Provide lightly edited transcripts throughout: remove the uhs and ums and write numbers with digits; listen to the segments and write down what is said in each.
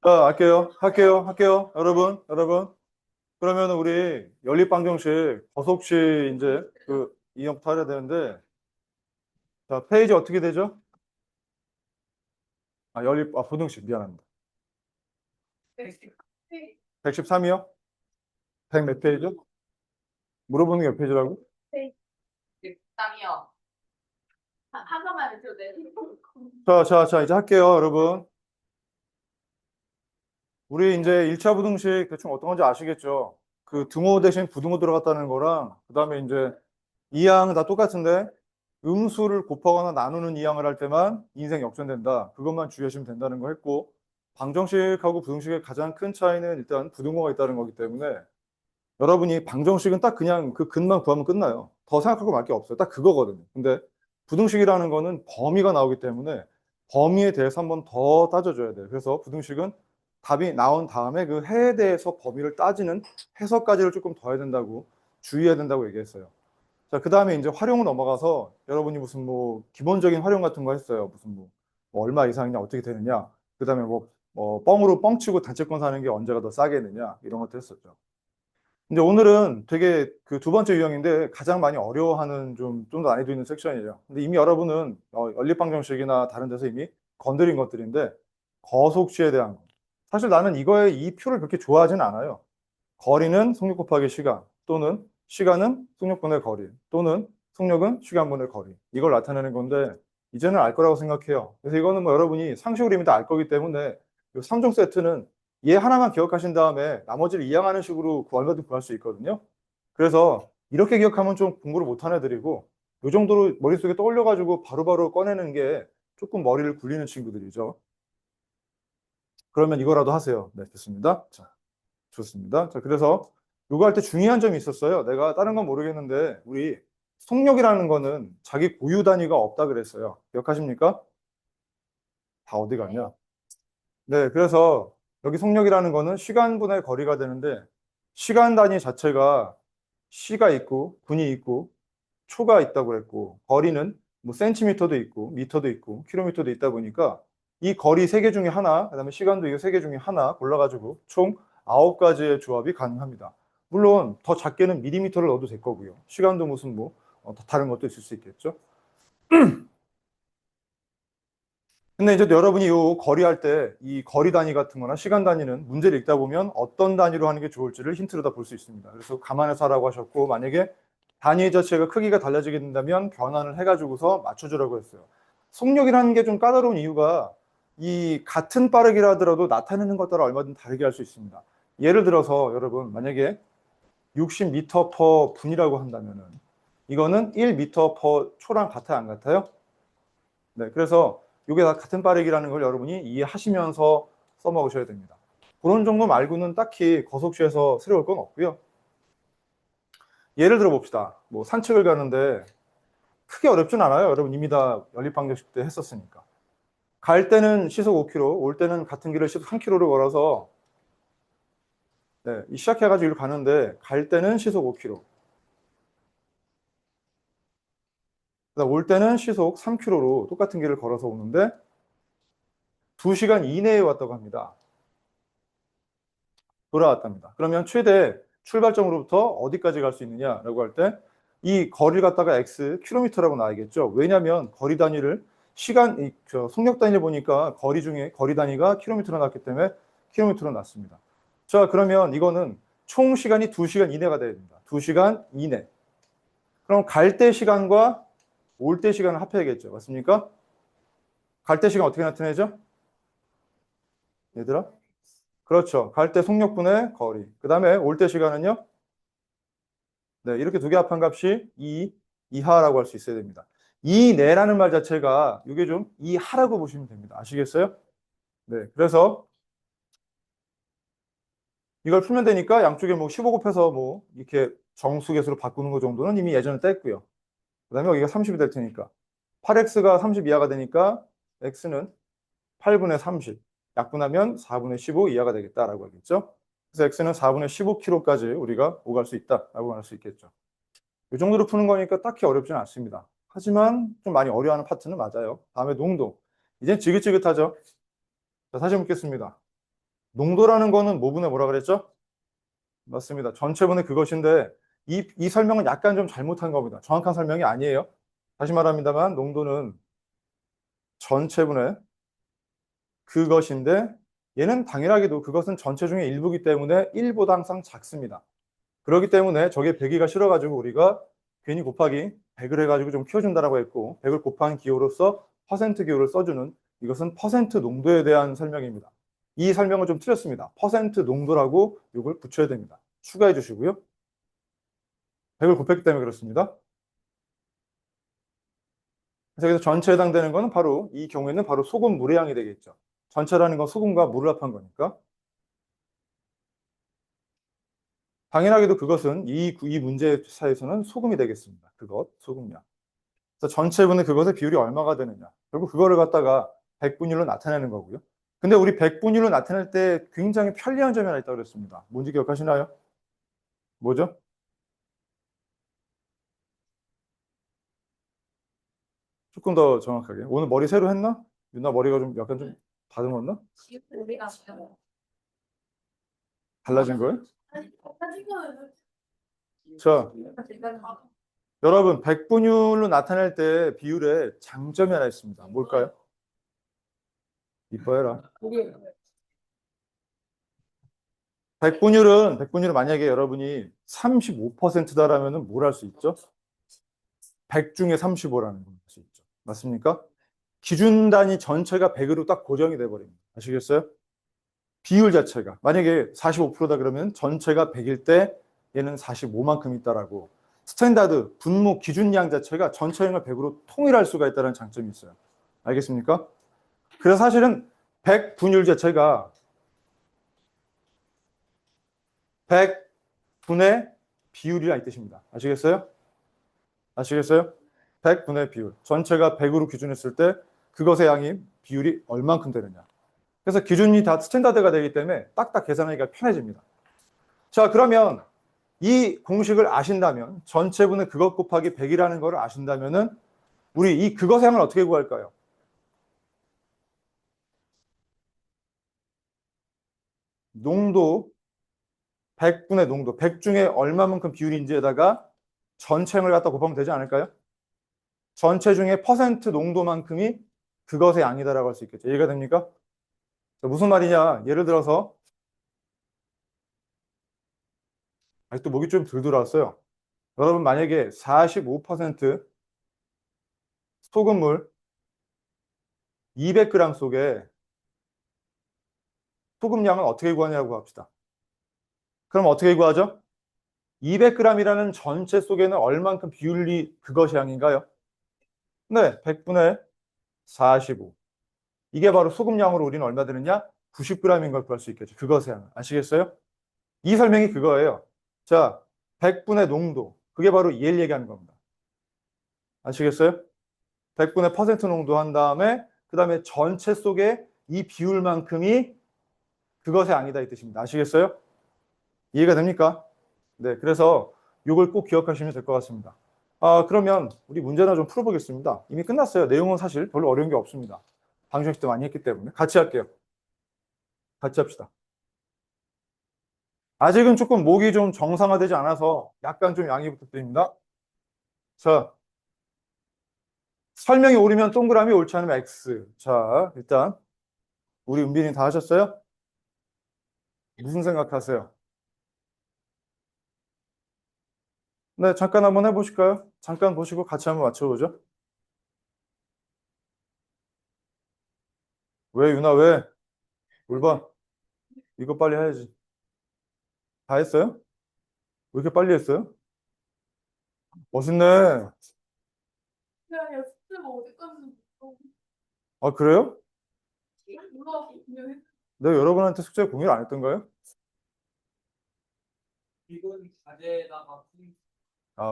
자, 할게요. 여러분. 그러면 우리 연립방정식 거속시 이제 이형부터 해야 되는데, 자, 페이지 어떻게 되죠? 부등식, 미안합니다. 113이요? 100 몇 페이지요? 물어보는 게 몇 페이지라고? 땀이요. 한 번만 해도 돼. 자, 이제 할게요, 여러분. 우리 이제 1차 부등식 대충 어떤 건지 아시겠죠? 그 등호 대신 부등호 들어갔다는 거랑, 그 다음에 이제 이항은 다 똑같은데, 음수를 곱하거나 나누는 이항을 할 때만 인생 역전된다. 그것만 주의하시면 된다는 거 했고, 방정식하고 부등식의 가장 큰 차이는 일단 부등호가 있다는 거기 때문에, 여러분이 방정식은 딱 그냥 그 근만 구하면 끝나요. 더 생각하고 말 게 없어요. 딱 그거거든요. 근데 부등식이라는 거는 범위가 나오기 때문에 범위에 대해서 한번 더 따져줘야 돼요. 그래서 부등식은 답이 나온 다음에 그 해에 대해서 범위를 따지는 해석까지를 조금 더 해야 된다고, 주의해야 된다고 얘기했어요. 자, 그 다음에 이제 활용을 넘어가서 여러분이 무슨 기본적인 활용 같은 거 했어요. 무슨 뭐 얼마 이상이냐, 어떻게 되느냐. 그 다음에 뻥으로 뻥치고 단체권 사는 게 언제가 더 싸겠느냐, 이런 것도 했었죠. 근데 오늘은 되게 그 두 번째 유형인데 가장 많이 어려워하는 좀 더 난이도 있는 섹션이에요. 근데 이미 여러분은 연립방정식이나 다른 데서 이미 건드린 것들인데, 거속시에 대한 거. 사실 나는 이거에 이 표를 그렇게 좋아하진 않아요. 거리는 속력 곱하기 시간, 또는 시간은 속력분의 거리, 또는 속력은 시간분의 거리. 이걸 나타내는 건데 이제는 알 거라고 생각해요. 그래서 이거는 여러분이 상식으로 이미 다 알 거기 때문에 이 3종 세트는 얘 하나만 기억하신 다음에 나머지를 이항하는 식으로 얼마든지 구할 수 있거든요. 그래서 이렇게 기억하면 좀 공부를 못한 애들이고, 이 정도로 머릿속에 떠올려가지고 바로바로 꺼내는 게 조금 머리를 굴리는 친구들이죠. 그러면 이거라도 하세요. 네, 됐습니다. 자, 좋습니다. 자, 그래서 이거 할 때 중요한 점이 있었어요. 내가 다른 건 모르겠는데 우리 속력이라는 거는 자기 고유 단위가 없다 그랬어요. 기억하십니까? 다 어디 갔냐? 네, 그래서 여기 속력이라는 거는 시간분의 거리가 되는데, 시간 단위 자체가 시가 있고 분이 있고 초가 있다고 그랬고, 거리는 센티미터도 있고 미터도 있고 킬로미터도 있다 보니까 이 거리 세 개 중에 하나, 그다음에 시간도 이 세 개 중에 하나 골라가지고 총 9가지의 조합이 가능합니다. 물론 더 작게는 미리미터를 넣어도 될 거고요. 시간도 무슨 다른 것도 있을 수 있겠죠. 근데 이제 여러분이 이 거리 할 때 이 거리 단위 같은 거나 시간 단위는 문제를 읽다 보면 어떤 단위로 하는 게 좋을지를 힌트로 다 볼 수 있습니다. 그래서 감안해서 하라고 하셨고, 만약에 단위 자체가 크기가 달라지게 된다면 변환을 해가지고서 맞춰주라고 했어요. 속력이라는 게 좀 까다로운 이유가 이 같은 빠르기라 하더라도 나타내는 것 따라 얼마든 다르게 할 수 있습니다. 예를 들어서 여러분 만약에 60m per 분이라고 한다면은 이거는 1m per 초랑 같아요, 안 같아요? 네, 그래서 이게 다 같은 빠르기라는 걸 여러분이 이해하시면서 써먹으셔야 됩니다. 그런 정도 말고는 딱히 거속시에서 새로울 건 없고요. 예를 들어 봅시다. 산책을 가는데 크게 어렵진 않아요. 여러분 이미 다 연립방정식 때 했었으니까. 갈 때는 시속 5km, 올 때는 같은 길을 시속 3km로 걸어서, 네, 시작해가지고 이리로 가는데 갈 때는 시속 5km, 올 때는 시속 3km로 똑같은 길을 걸어서 오는데 2시간 이내에 왔다고 합니다. 돌아왔답니다. 그러면 최대 출발점으로부터 어디까지 갈 수 있느냐라고 할 때 이 거리를 갖다가 x 킬로미터라고 나와야겠죠. 왜냐하면 거리 단위를 속력 단위를 보니까 거리 중에 거리 단위가 킬로미터로 나왔기 때문에 킬로미터로 났습니다. 자, 그러면 이거는 총 시간이 2시간 이내가 돼야 됩니다. 2시간 이내. 그럼 갈 때 시간과 올 때 시간을 합해야겠죠. 맞습니까? 갈 때 시간 어떻게 나타내죠? 얘들아? 그렇죠. 갈 때 속력분의 거리. 그 다음에 올 때 시간은요? 네, 이렇게 두 개 합한 값이 2 이하라고 할 수 있어야 됩니다. 이내라는 말 자체가 이게 좀 이하라고 보시면 됩니다. 아시겠어요? 네, 그래서 이걸 풀면 되니까 양쪽에 15 곱해서 이렇게 정수계수로 바꾸는 거 정도는 이미 예전에 뗐고요. 그 다음에 여기가 30이 될 테니까 8x가 30 이하가 되니까 x는 8분의 30 약분하면 4분의 15 이하가 되겠다라고 하겠죠. 그래서 x는 4분의 15km까지 우리가 오갈 수 있다라고 할 수 있겠죠. 이 정도로 푸는 거니까 딱히 어렵지는 않습니다. 하지만 좀 많이 어려워하는 파트는 맞아요. 다음에 농도. 이젠 지긋지긋하죠. 자, 다시 묻겠습니다. 농도라는 거는 뭐분의 뭐라 그랬죠? 맞습니다. 전체분의 그것인데 이 설명은 약간 좀 잘못한 겁니다. 정확한 설명이 아니에요. 다시 말합니다만 농도는 전체분의 그것인데 얘는 당연하게도 그것은 전체 중에 일부이기 때문에 1보다 항상 작습니다. 그렇기 때문에 저게 100이가 싫어가지고 우리가 괜히 곱하기 100을 해가지고 좀 키워준다라고 했고 100을 곱한 기호로서 퍼센트 기호를 써주는 이것은 퍼센트 농도에 대한 설명입니다. 이 설명은 좀 틀렸습니다. 퍼센트 농도라고 이걸 붙여야 됩니다. 추가해 주시고요. 100을 곱했기 때문에 그렇습니다. 그래서 여기서 전체에 해당되는 거는 바로 이 경우에는 바로 소금 물의 양이 되겠죠. 전체라는 건 소금과 물을 합한 거니까. 당연하게도 그것은 이 문제사에서는 소금이 되겠습니다. 그것, 소금량. 그래서 전체분의 그것의 비율이 얼마가 되느냐. 결국 그거를 갖다가 백분율로 나타내는 거고요. 근데 우리 백분율로 나타낼 때 굉장히 편리한 점이 하나 있다고 그랬습니다. 뭔지 기억하시나요? 뭐죠? 조금 더 정확하게. 오늘 머리 새로 했나? 유나 머리가 좀 약간 좀 다듬었나? 우리가 달라진 거예요? 사진 거는 자, 여러분, 백분율로 나타낼 때 비율에 장점이 하나 있습니다. 뭘까요? 이뻐해라. 백분율은 만약에 여러분이 35%다라면 뭘 할 수 있죠? 100 중에 35라는 걸 할 수 있죠. 맞습니까? 기준 단위 전체가 100으로 딱 고정이 돼 버립니다. 아시겠어요? 비율 자체가 만약에 45%다 그러면 전체가 100일 때 얘는 45만큼 있다라고 스탠다드 분모 기준량 자체가 전체량을 100으로 통일할 수가 있다는 장점이 있어요. 알겠습니까? 그래서 사실은 100 분율 자체가 100분의 비율이라 이 뜻입니다. 아시겠어요? 아시겠어요? 100분의 비율. 전체가 100으로 기준했을 때 그것의 양이 비율이 얼만큼 되느냐. 그래서 기준이 다 스탠다드가 되기 때문에 딱딱 계산하기가 편해집니다. 자, 그러면 이 공식을 아신다면 전체분의 그것 곱하기 100이라는 걸 아신다면은 우리 이 그것의 양을 어떻게 구할까요? 농도 100분의 농도 100 중에 얼마만큼 비율인지에다가 전체를 갖다 곱하면 되지 않을까요? 전체 중에 퍼센트 농도만큼이 그것의 양이다라고 할 수 있겠죠. 이해가 됩니까? 무슨 말이냐? 예를 들어서 아직도 목이 좀 덜 들어왔어요. 여러분 만약에 45% 소금물 200g 속에 소금량은 어떻게 구하냐고 합시다. 그럼 어떻게 구하죠? 200g이라는 전체 속에는 얼만큼 비율이 그것의 양인가요? 네, 100분의 45. 이게 바로 소금량으로 우리는 얼마 되느냐? 90g인 걸 구할 수 있겠죠. 그것의 양. 아시겠어요? 이 설명이 그거예요. 자, 100분의 농도. 그게 바로 얘를 얘기하는 겁니다. 아시겠어요? 100분의 퍼센트 농도 한 다음에 그 다음에 전체 속에 이 비율만큼이 그것의 양이다 이 뜻입니다. 아시겠어요? 이해가 됩니까? 네, 그래서 이걸 꼭 기억하시면 될 것 같습니다. 그러면 우리 문제나 좀 풀어보겠습니다. 이미 끝났어요. 내용은 사실 별로 어려운 게 없습니다. 방정식 때 많이 했기 때문에 같이 할게요. 같이 합시다. 아직은 조금 목이 좀 정상화되지 않아서 약간 좀 양해 부탁드립니다. 자, 설명이 옳으면 동그라미, 옳지 않으면 X. 자, 일단 우리 은빈이 다 하셨어요? 무슨 생각하세요? 네, 잠깐 한번 해보실까요? 잠깐 보시고 같이 한번 맞춰보죠. 왜, 유나, 왜? 울봐. 이거 빨리 해야지. 다 했어요? 왜 이렇게 빨리 했어요? 멋있네. 그냥 연습 어디까지 그래요? 몰라 분명히 내가 여러분한테 숙제 공유를 안 했던가요? 이건 과제에다가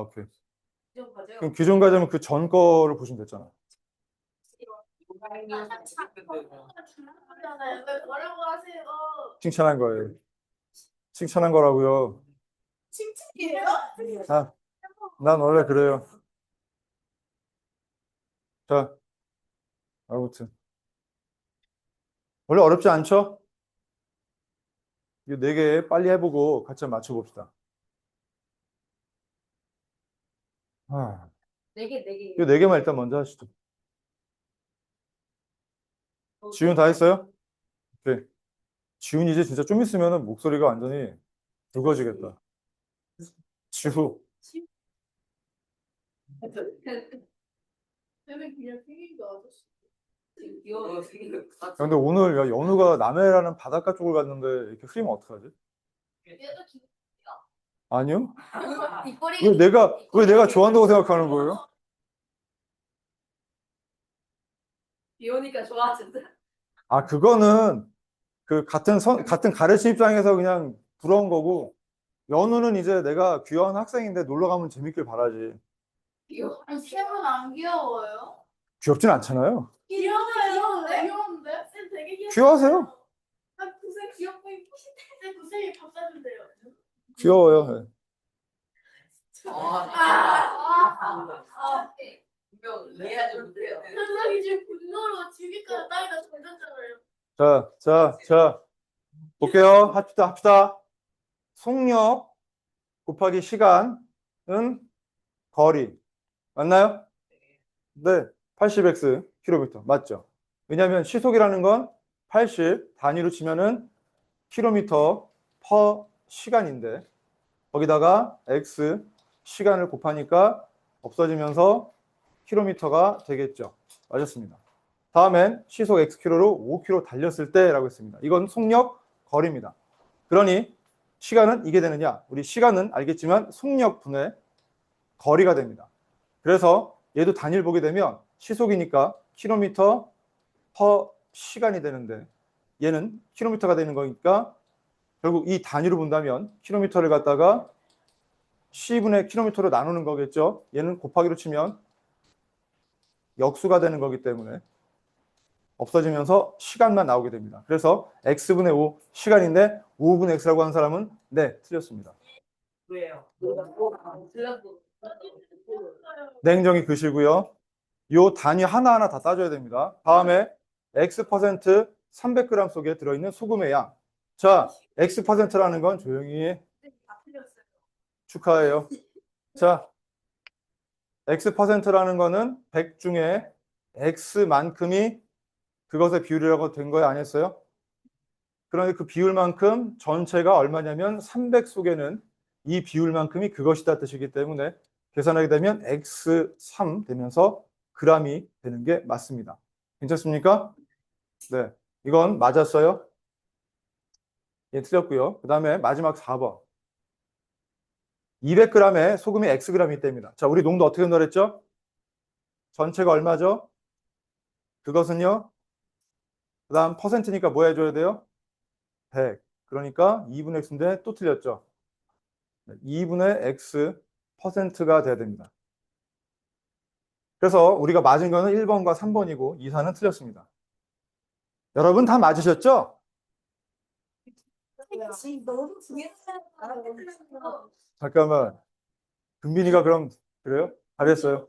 오케이. 좀 가져요. 그럼 기존 과제면 그 전 거를 보시면 됐잖아. 왜 뭐라고 하세요? 칭찬한 거예요. 칭찬한 거라고요. 칭찬이에요? 난 원래 그래요. 자, 아무튼. 원래 어렵지 않죠? 이 네 개 빨리 해보고 같이 한번 맞춰봅시다. 아, 네 개. 이 네 개만 일단 먼저 하시죠. 지훈 다 했어요? 오케이. 지훈 이제 진짜 좀 있으면 목소리가 완전히 굵어지겠다. 지훈. 쟤는 그냥 생긴 거 아저씨. 귀여워 생긴 것 같아. 근데 오늘 야, 연우가 남해라는 바닷가 쪽을 갔는데 이렇게 흐리면 어떡하지? 얘도 귀. 아니요? 입꼬리가. 왜 내가 좋아한다고 생각하는 거예요? 비 오니까 좋아진다. 아, 그거는 그 같은 가르치 입장에서 그냥 부러운 거고, 연우는 이제 내가 귀여운 학생인데 놀러 가면 재밌길 바라지. 귀여워. 쌤은 안 귀여워요? 귀엽진 않잖아요. 귀여운데? 귀여운데? 쌤 되게 귀여워. 귀여워하세요? 아, 구쌤 귀엽고 이쁘신데. 쌤 구쌤이 밥 사준대요. 귀여워요. 분명 이해하지 못해요. 현석이 지금 분노로 지휘과를 따위다 던졌잖아요. 자, 볼게요. 합시다. 속력 곱하기 시간은 거리. 맞나요? 네. 80x 킬로미터. 맞죠? 왜냐하면 시속이라는 건 80 단위로 치면은 킬로미터 퍼 시간인데, 거기다가 x 시간을 곱하니까 없어지면서 킬로미터가 되겠죠. 맞았습니다. 다음엔 시속 xkm로 5km 달렸을 때라고 했습니다. 이건 속력 거리입니다. 그러니 시간은 이게 되느냐? 우리 시간은 알겠지만 속력분의 거리가 됩니다. 그래서 얘도 단위를 보게 되면 시속이니까 킬로미터 퍼 시간이 되는데 얘는 킬로미터가 되는 거니까 결국 이 단위로 본다면 킬로미터를 갖다가 C분의 킬로미터로 나누는 거겠죠. 얘는 곱하기로 치면 역수가 되는 거기 때문에 없어지면서 시간만 나오게 됩니다. 그래서 x분의 5 시간인데 5분의 x라고 하는 사람은 네, 틀렸습니다. 왜요? 냉정히 그시고요. 요 단위 하나하나 다 따져야 됩니다. 다음에 x% 300g 속에 들어있는 소금의 양. 자, x%라는 건 조용히 다 틀렸어요. 축하해요. 자, x%라는 거는 100 중에 x만큼이 그것의 비율이라고 된 거예요, 아니었어요? 그런데 그 비율만큼 전체가 얼마냐면 300 속에는 이 비율만큼이 그것이다 뜻이기 때문에 계산하게 되면 x3 되면서 g이 되는 게 맞습니다. 괜찮습니까? 네. 이건 맞았어요. 예, 틀렸고요. 그 다음에 마지막 4번. 200g에 소금이 xg이 있답니다. 자, 우리 농도 어떻게 넣었죠? 전체가 얼마죠? 그것은요. 그 다음 퍼센트니까 뭐 해줘야 돼요? 100. 그러니까 2분의 x인데 또 틀렸죠. 2분의 x 퍼센트가 돼야 됩니다. 그래서 우리가 맞은 거는 1번과 3번이고 2, 4는 틀렸습니다. 여러분 다 맞으셨죠? 너무 중요해요. 잠깐만. 금빈이가 그럼 그래요? 잘했어요.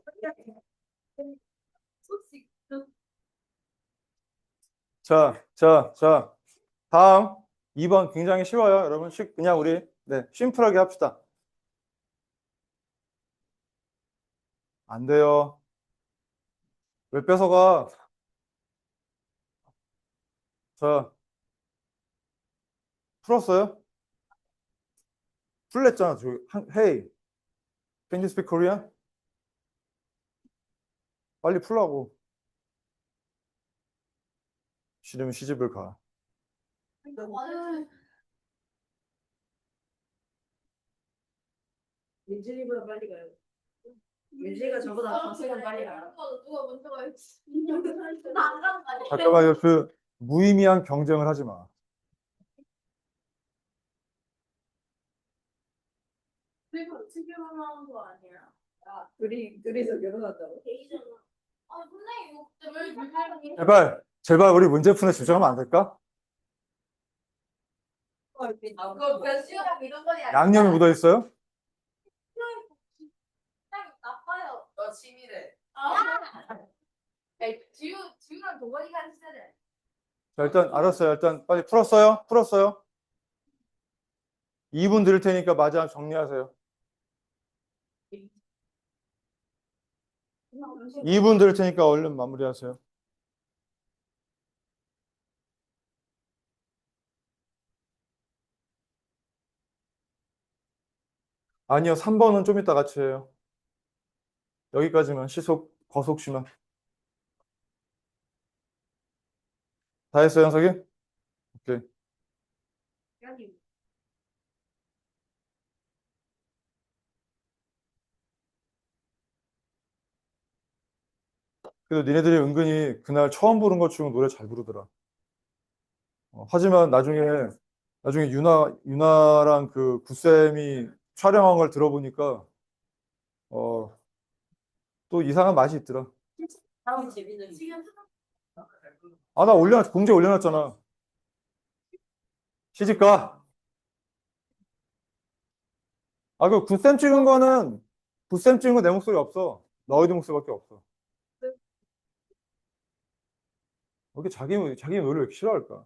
자. 다음 2번 굉장히 쉬워요. 여러분 그냥 우리 네, 심플하게 합시다. 안 돼요. 왜 뺏어가? 자, 풀었어요? 풀랬잖아. Hey, can you speak Korean? 빨리 풀라고. 싫으면 시집을 가. 민준이보다 빨리 가요. 민준이가 저보다 더 시간 빨리 가요. 누가 먼저 가요? 나안 가는 거 아니야? 잠깐만요. 그 무의미한 경쟁을 하지 마. 그리고 어떻게 결혼하는 거 아니야? 둘이서 결혼한다고? 데이잖아. 아, 근데 이거 그때 왜 유명하게 제발 우리 문제 푸는 집중하면 안 될까? 그거 변수랑 이런 거냐? 양념이 묻어 있어요? 나빠요. 너 치밀해. 아, 지우랑 동건이가 하는 시절에. 자, 일단 알았어요. 일단 빨리 풀었어요? 풀었어요? 2분 드릴 테니까 마저 정리하세요. 2분 드릴 테니까 얼른 마무리하세요. 아니요, 3번은 좀 이따 같이 해요. 여기까지만, 시속, 거속시만. 다 했어요, 현석이? 오케이. 시간이 그래도 니네들이 은근히 그날 처음 부른 것 중에 노래 잘 부르더라. 하지만 나중에 유나랑 그 구쌤이 촬영한 걸 들어보니까, 어, 또 이상한 맛이 있더라. 다음 재밌는 지금 아, 나 공지에 올려놨잖아. 시집가. 아, 그 구쌤 찍은 거 내 목소리 없어. 너희들 목소리밖에 없어. 왜 이렇게 자기 노래를 왜 이렇게 싫어할까?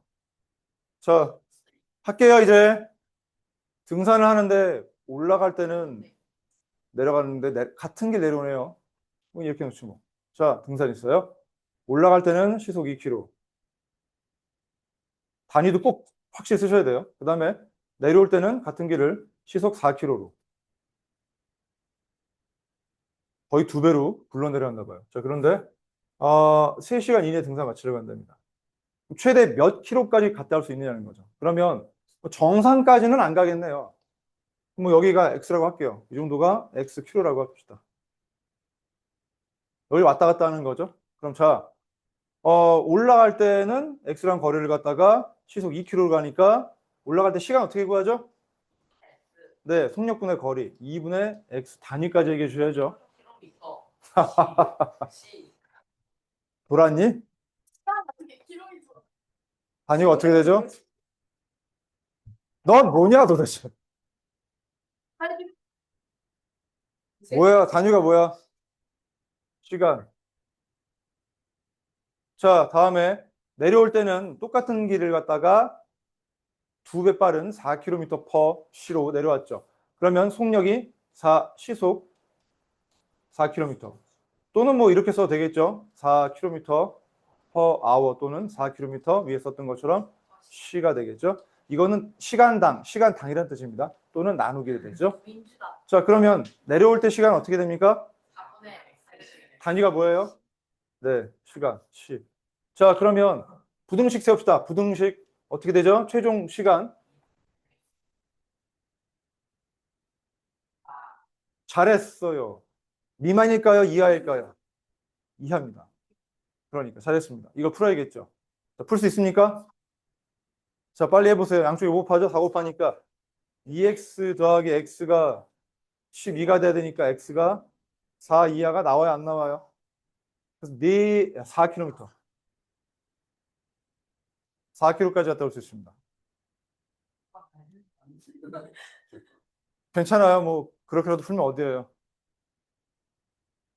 자, 할게요, 이제. 등산을 하는데 올라갈 때는 내려가는데 같은 길 내려오네요. 뭐 이렇게 놓지 뭐. 자, 등산 있어요. 올라갈 때는 시속 2km. 단위도 꼭 확실히 쓰셔야 돼요. 그 다음에 내려올 때는 같은 길을 시속 4km로. 거의 2배로 굴러 내려간다 봐요. 자, 그런데 3시간 이내에 등산 마치려고 한답니다. 최대 몇 킬로까지 갔다 올 수 있느냐는 거죠. 그러면 정상까지는 안 가겠네요. 뭐 여기가 X라고 할게요. 이 정도가 X 킬로라고 합시다. 여기 왔다 갔다 하는 거죠. 그럼 자, 올라갈 때는 X랑 거리를 갖다가 시속 2km로 가니까 올라갈 때 시간 어떻게 구하죠? 네, 속력분의 거리 2분의 X 단위까지 얘기해 주셔야죠. 돌았니? 킬로미터. 단위가 어떻게 되죠? 넌 뭐냐 도대체? 뭐야? 단위가 뭐야? 시간. 자, 다음에 내려올 때는 똑같은 길을 갔다가 2배 빠른 4km per 시로 내려왔죠. 그러면 속력이 시속 4km. 또는 뭐 이렇게 써도 되겠죠. 4km per hour 또는 4km 위에 썼던 것처럼 시가 되겠죠. 이거는 시간당이라는 뜻입니다. 또는 나누게 되죠. 민주다. 자, 그러면 내려올 때 시간 어떻게 됩니까? 4분의 단위가 뭐예요? 네, 시간, 시. 자, 그러면 부등식 세웁시다. 부등식 어떻게 되죠? 최종 시간. 잘했어요. 미만일까요? 이하일까요? 이하입니다. 그러니까 잘했습니다. 이거 풀어야겠죠. 풀 수 있습니까? 자, 빨리 해보세요. 양쪽이 5곱하죠? 4곱하니까 2x 더하기 x가 12가 돼야 되니까 x가 4 이하가 나와요? 안 나와요? 그래서 4km. 4km까지 갔다 올 수 있습니다. 괜찮아요. 뭐 그렇게라도 풀면 어디예요?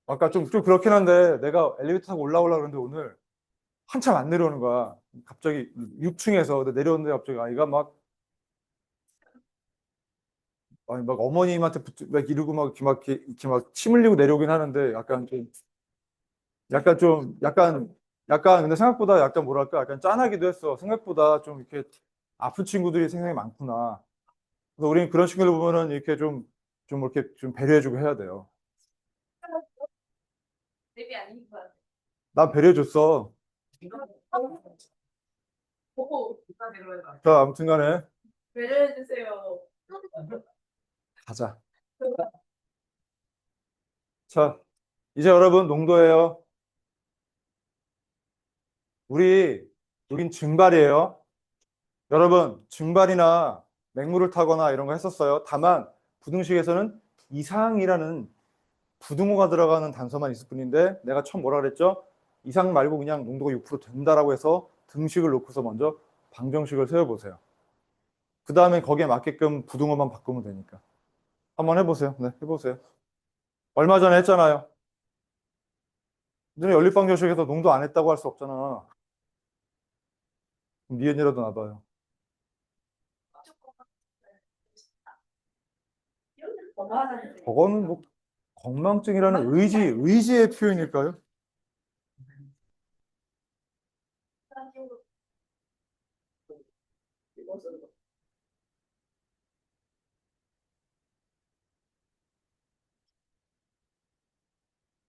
아까 좀 그렇긴 한데 내가 엘리베이터 타고 올라오려고 그러는데 오늘 한참 안 내려오는 거야. 갑자기 6층에서 내려오는데 갑자기 아이가 막 어머님한테 막 이러고 막 침 흘리고 내려오긴 하는데 약간 근데 생각보다 약간 뭐랄까 약간 짠하기도 했어. 생각보다 좀 이렇게 아픈 친구들이 생각이 많구나. 그래서 우리는 그런 친구들 보면은 이렇게 좀 이렇게 좀 배려해주고 해야 돼요. 데뷔 아니니까. 난 배려해줬어. 보고 자, 아무튼간에 배려해 주세요. 가자. 자, 이제 여러분 농도예요. 우리 여긴 증발이에요. 여러분 증발이나 맹물을 타거나 이런 거 했었어요. 다만 부등식에서는 이상이라는 부등호가 들어가는 단서만 있을 뿐인데 내가 처음 뭐라 그랬죠? 이상 말고 그냥 농도가 6% 된다라고 해서 등식을 놓고서 먼저 방정식을 세워보세요. 그 다음에 거기에 맞게끔 부등호만 바꾸면 되니까. 한번 해보세요. 네, 해보세요. 얼마 전에 했잖아요. 너네 연립방정식에서 농도 안 했다고 할 수 없잖아. 니은이라도 나봐요. 그거는 뭐 건망증이라는 의지의 표현일까요?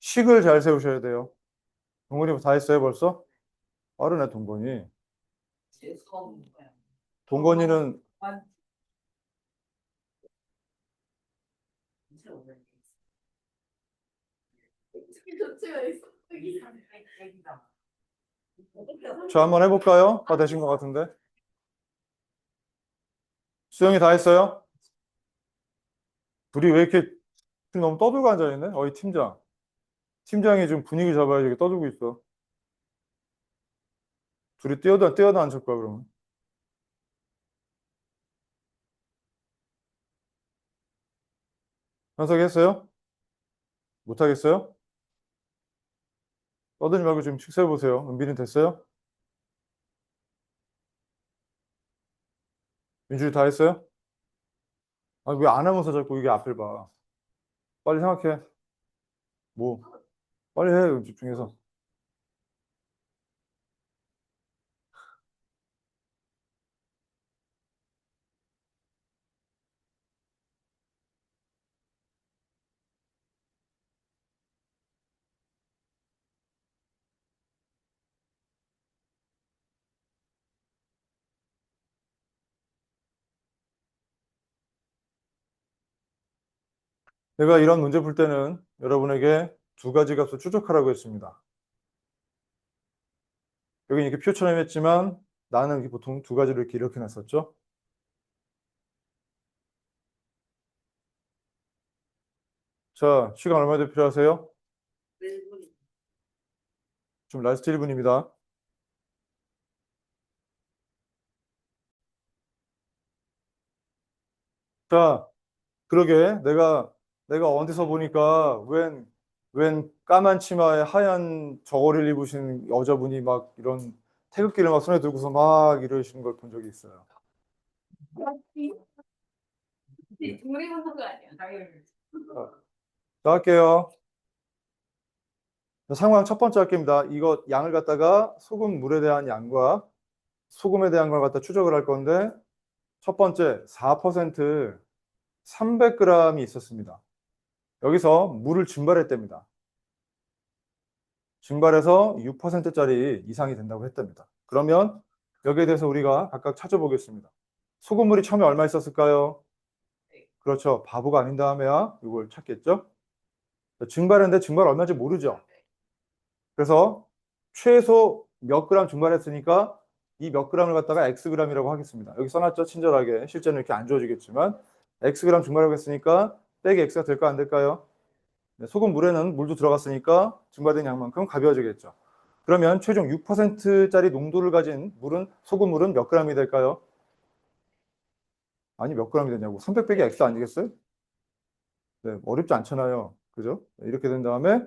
식을 잘 세우셔야 돼요. 동건이 다 했어요, 벌써? 빠르네, 동건이. 제 처음. 동건이는 진짜 오래. 저 한번 해볼까요? 다 되신 것 같은데. 수영이 다 했어요? 둘이 왜 이렇게 너무 떠들고 앉아있네? 어이, 팀장. 팀장이 좀 분위기 잡아야지 이렇게 떠들고 있어. 둘이 뛰어도 앉을 거야, 그러면. 현석했어요? 못하겠어요? 떠들지 말고 좀 식사해보세요. 은비는 됐어요? 민준이 다 했어요? 아, 왜 안 하면서 자꾸 이게 앞을 봐. 빨리 생각해. 뭐, 빨리 해, 집중해서. 내가 이런 문제 풀 때는 여러분에게 두 가지 값을 추적하라고 했습니다. 여기 이렇게 표처럼 했지만 나는 이렇게 보통 두 가지를 이렇게 놨었죠. 자, 시간 얼마 더 필요하세요? 지금 라스트 1분입니다. 자, 그러게 내가 어디서 보니까 웬 까만 치마에 하얀 저고리를 입으신 여자분이 막 이런 태극기를 막 손에 들고서 막 이러시는 걸 본 적이 있어요. 우리 보는 거 아니야? 자, 할게요. 상황 첫 번째 할게입니다. 이거 양을 갖다가 소금 물에 대한 양과 소금에 대한 걸 갖다 추적을 할 건데 첫 번째 4% 300g이 있었습니다. 여기서 물을 증발했답니다. 증발해서 6%짜리 이상이 된다고 했답니다. 그러면 여기에 대해서 우리가 각각 찾아보겠습니다. 소금물이 처음에 얼마 있었을까요? 그렇죠. 바보가 아닌 다음에야 이걸 찾겠죠. 증발했는데 증발 얼마인지 모르죠. 그래서 최소 몇 그램 증발했으니까 이 몇 그램을 갖다가 Xg이라고 하겠습니다. 여기 써놨죠. 친절하게. 실제는 이렇게 안 주어지겠지만 Xg 증발하고 했으니까 빼기 X가 될까 안 될까요? 네, 소금 물에는 물도 들어갔으니까 증발된 양만큼 가벼워지겠죠. 그러면 최종 6%짜리 농도를 가진 물은 소금물은 몇 g이 될까요? 아니 몇 g이 되냐고. 300 빼기 X 아니겠어요? 네, 어렵지 않잖아요. 그죠? 네, 이렇게 된 다음에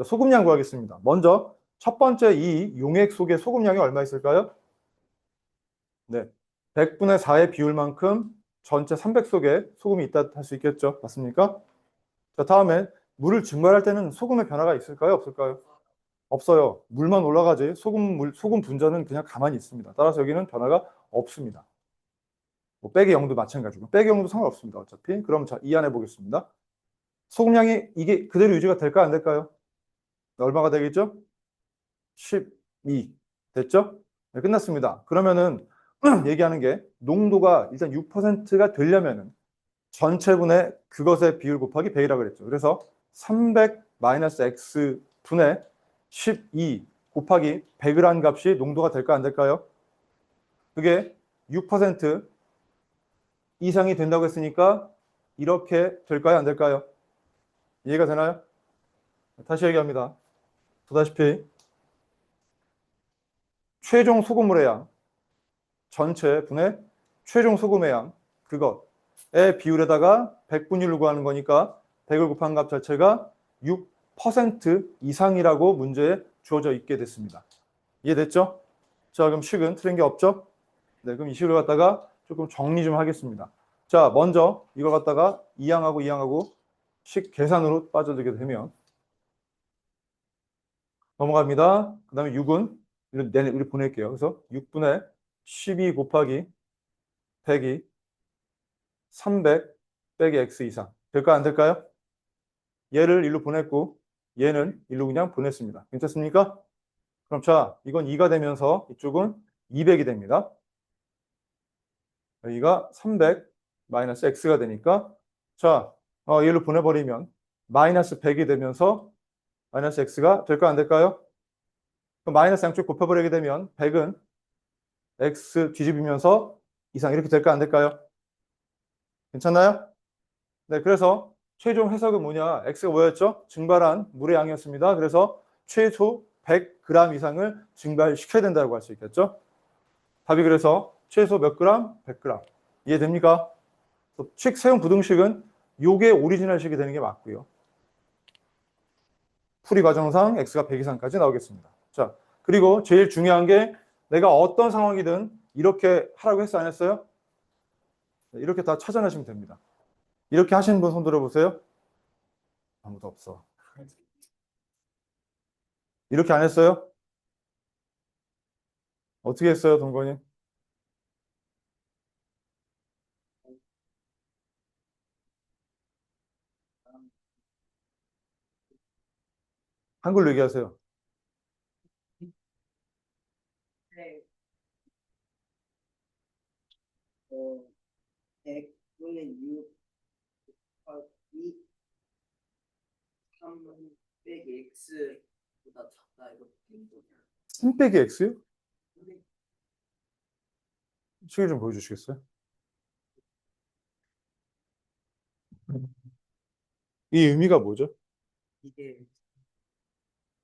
소금량 구하겠습니다. 먼저 첫 번째 이 용액 속에 소금량이 얼마 있을까요? 네, 100분의 4의 비율만큼 전체 300 속에 소금이 있다 할 수 있겠죠. 맞습니까? 자, 다음에 물을 증발할 때는 소금의 변화가 있을까요? 없을까요? 없어요. 물만 올라가지 소금 분자는 그냥 가만히 있습니다. 따라서 여기는 변화가 없습니다. 뭐 빼기 0도 마찬가지고 빼기 0도 상관없습니다. 어차피. 그럼 자, 이해해 보겠습니다. 소금량이 이게 그대로 유지가 될까 안 될까요? 얼마가 되겠죠? 12 됐죠? 네, 끝났습니다. 그러면은 얘기하는 게 농도가 일단 6%가 되려면은 전체분의 그것의 비율 곱하기 100이라고 그랬죠. 그래서 300 마이너스 x 분의 12 곱하기 100이라는 값이 농도가 될까 안 될까요? 그게 6% 이상이 된다고 했으니까 이렇게 될까요 안 될까요? 이해가 되나요? 다시 얘기합니다. 보다시피 최종 소금물의 양 전체 분의 최종 소금의 양 그것의 비율에다가 100분율을 구하는 거니까 100을 곱한 값 자체가 6% 이상이라고 문제에 주어져 있게 됐습니다. 이해됐죠? 자, 그럼 식은 틀린 게 없죠? 네, 그럼 이 식을 갖다가 조금 정리 좀 하겠습니다. 자, 먼저 이걸 갖다가 이항하고 식 계산으로 빠져들게 되면 넘어갑니다. 그 다음에 6은 우리 보낼게요. 그래서 6분의 12 곱하기 100이 300 빼기 x 이상. 될까 안 될까요? 얘를 일로 보냈고 얘는 일로 그냥 보냈습니다. 괜찮습니까? 그럼 자, 이건 2가 되면서 이쪽은 200이 됩니다. 여기가 300 마이너스 x가 되니까 자, 얘를 보내버리면 마이너스 100이 되면서 마이너스 x가 될까 안 될까요? 그럼 마이너스 양쪽 곱해버리게 되면 100은 x 뒤집으면서 이상 이렇게 될까 안 될까요? 괜찮나요? 네, 그래서 최종 해석은 뭐냐? x가 뭐였죠? 증발한 물의 양이었습니다. 그래서 최소 100g 이상을 증발시켜야 된다고 할 수 있겠죠? 답이 그래서 최소 몇 그램? 100g. 이해됩니까? 식 세운 부등식은 요게 오리지널식이 되는 게 맞고요. 풀이 과정상 x가 100 이상까지 나오겠습니다. 자, 그리고 제일 중요한 게 내가 어떤 상황이든 이렇게 하라고 했어 안 했어요? 이렇게 다 찾아내시면 됩니다. 이렇게 하시는 분 손 들어보세요. 아무도 없어. 이렇게 안 했어요? 어떻게 했어요, 동건이? 한글로 얘기하세요. 네. 100분의 6 곱하기 3 빼기 x보다 작다 이거 무슨 소리야? 3 빼기 x요? 식을 좀 보여주시겠어요? 이 의미가 뭐죠? 이게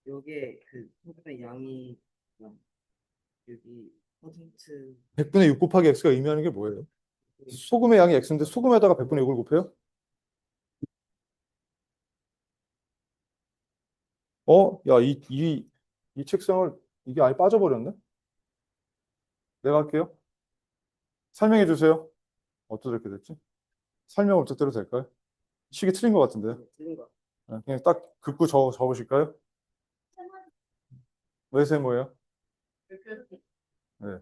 요게 그 소금의 양이 여기 퍼센트 100분의 6 곱하기 x가 의미하는 게 뭐예요? 소금의 양이 x인데 소금에다가 100분의 6을 곱해요? 야, 이 책상을 이게 아예 빠져버렸네? 내가 할게요. 설명해 주세요. 어떻게 이렇게 됐지? 설명을 부탁드려도 될까요? 식이 틀린 것 같은데. 틀린 거. 네, 그냥 딱 긋고 적으실까요? 왜 뭐예요? 네.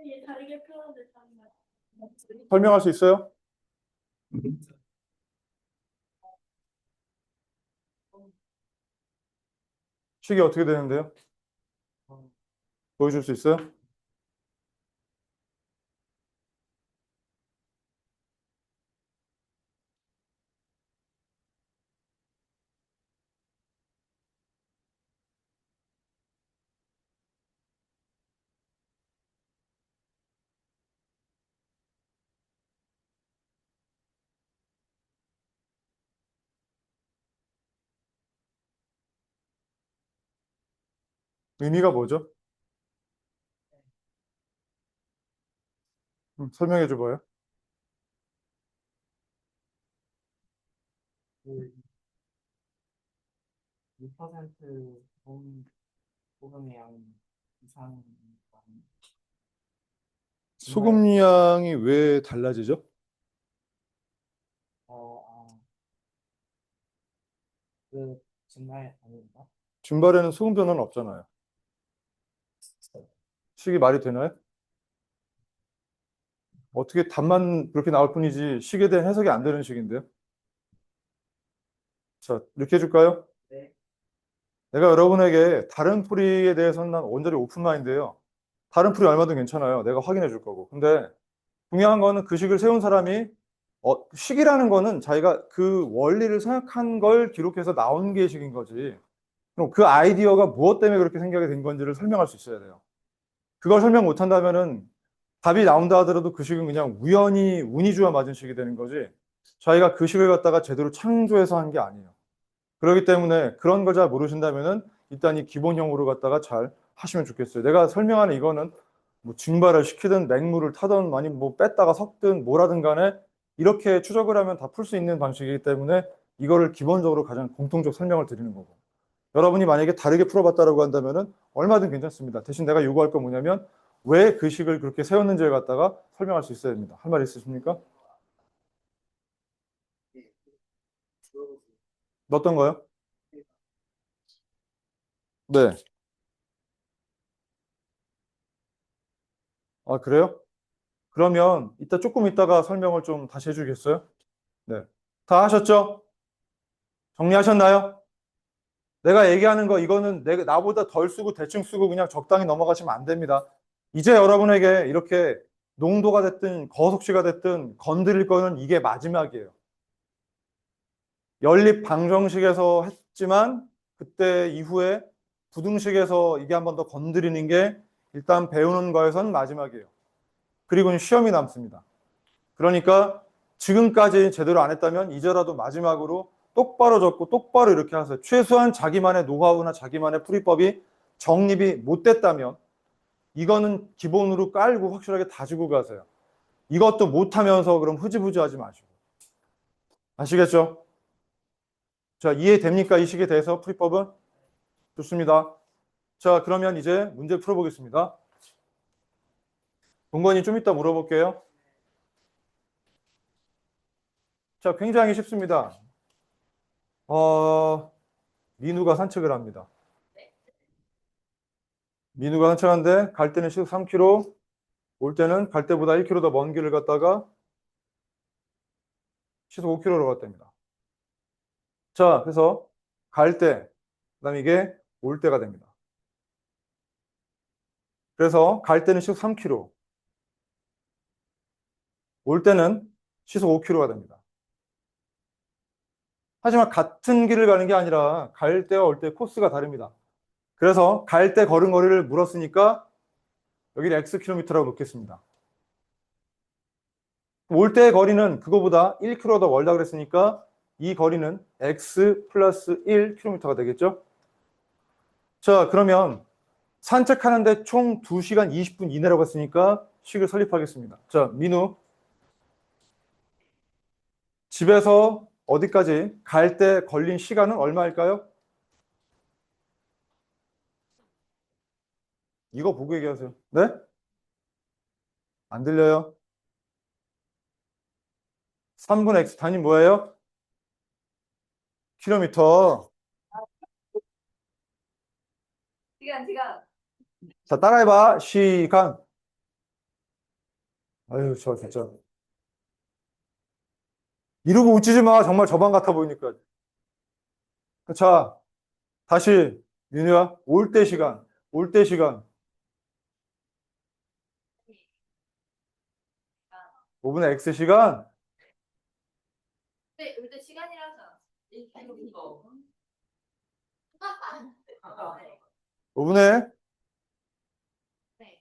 얘 다르게 표현됐단 말이야. 설명할 수 있어요? 식이 어떻게 되는데요? 보여줄 수 있어요? 의미가 뭐죠? 설명해 줘봐요. 그 6% 소금의 양 이상 소금 양이 왜 달라지죠? 그 증가의 아닌가? 증발에는 소금 변화는 없잖아요. 식이 말이 되나요? 어떻게 답만 그렇게 나올 뿐이지 식에 대한 해석이 안 되는 식인데요. 자, 이렇게 해줄까요? 네. 내가 여러분에게 다른 풀이에 대해서는 난 온전히 오픈마인드예요. 다른 풀이 얼마든 괜찮아요. 내가 확인해 줄 거고. 근데 중요한 거는 그 식을 세운 사람이 식이라는 거는 자기가 그 원리를 생각한 걸 기록해서 나온 게 식인 거지. 그럼 그 아이디어가 무엇 때문에 그렇게 생각이 된 건지를 설명할 수 있어야 돼요. 그걸 설명 못 한다면은 답이 나온다 하더라도 그 식은 그냥 우연히 운이 주어 맞은 식이 되는 거지. 자기가 그 식을 갖다가 제대로 창조해서 한 게 아니에요. 그렇기 때문에 그런 걸 잘 모르신다면은 일단 이 기본형으로 갖다가 잘 하시면 좋겠어요. 내가 설명하는 이거는 뭐 증발을 시키든 맹물을 타든 아니면 뭐 뺐다가 섞든 뭐라든 간에 이렇게 추적을 하면 다 풀 수 있는 방식이기 때문에 이거를 기본적으로 가장 공통적 설명을 드리는 거고. 여러분이 만약에 다르게 풀어봤다라고 한다면은 얼마든 괜찮습니다. 대신 내가 요구할 건 뭐냐면 왜 그 식을 그렇게 세웠는지를 갖다가 설명할 수 있어야 됩니다. 할 말 있으십니까? 어떤 거요? 네. 아, 그래요? 그러면 이따 조금 있다가 설명을 좀 다시 해주겠어요? 네. 다 하셨죠? 정리하셨나요? 내가 얘기하는 거 이거는 나보다 덜 쓰고 대충 쓰고 그냥 적당히 넘어가시면 안 됩니다. 이제 여러분에게 이렇게 농도가 됐든 거속시가 됐든 건드릴 거는 이게 마지막이에요. 연립 방정식에서 했지만 그때 이후에 부등식에서 이게 한 번 더 건드리는 게 일단 배우는 거에선 마지막이에요. 그리고는 시험이 남습니다. 그러니까 지금까지 제대로 안 했다면 이제라도 마지막으로 똑바로 적고 똑바로 이렇게 하세요. 최소한 자기만의 노하우나 자기만의 풀이법이 정립이 못 됐다면 이거는 기본으로 깔고 확실하게 다지고 가세요. 이것도 못하면서 그럼 흐지부지하지 마시고. 아시겠죠? 자, 이해됩니까? 이 식에 대해서 풀이법은? 좋습니다. 자, 그러면 이제 문제 풀어보겠습니다. 동건이 좀 이따 물어볼게요. 자, 굉장히 쉽습니다. 민우가 산책을 합니다. 민우가 산책하는데 갈 때는 시속 3km, 올 때는 갈 때보다 1km 더 먼 길을 갔다가 시속 5km로 갔답니다. 자, 그래서 갈 때, 그다음에 이게 올 때가 됩니다. 그래서 갈 때는 시속 3km, 올 때는 시속 5km가 됩니다. 하지만 같은 길을 가는 게 아니라 갈 때와 올 때 코스가 다릅니다. 그래서 갈 때 걸은 거리를 물었으니까 여기를 Xkm라고 놓겠습니다. 올 때의 거리는 그거보다 1km 더 멀다 그랬으니까 이 거리는 X 플러스 1km가 되겠죠? 자, 그러면 산책하는데 총 2시간 20분 이내라고 했으니까 식을 설립하겠습니다. 자, 민우. 집에서 어디까지 갈 때 걸린 시간은 얼마일까요? 이거 보고 얘기하세요. 네? 안 들려요? 3분 X 단위 뭐예요? 킬로미터. 시간. 자, 따라해봐. 시간. 아유, 저 진짜. 이러고 웃지지 마. 정말 저만 같아 보이니까. 자, 다시 민우야. 올 때 시간. 올 때 시간. 5분의 X 시간. 네, 근데 시간이라서 1km. 5분의 네.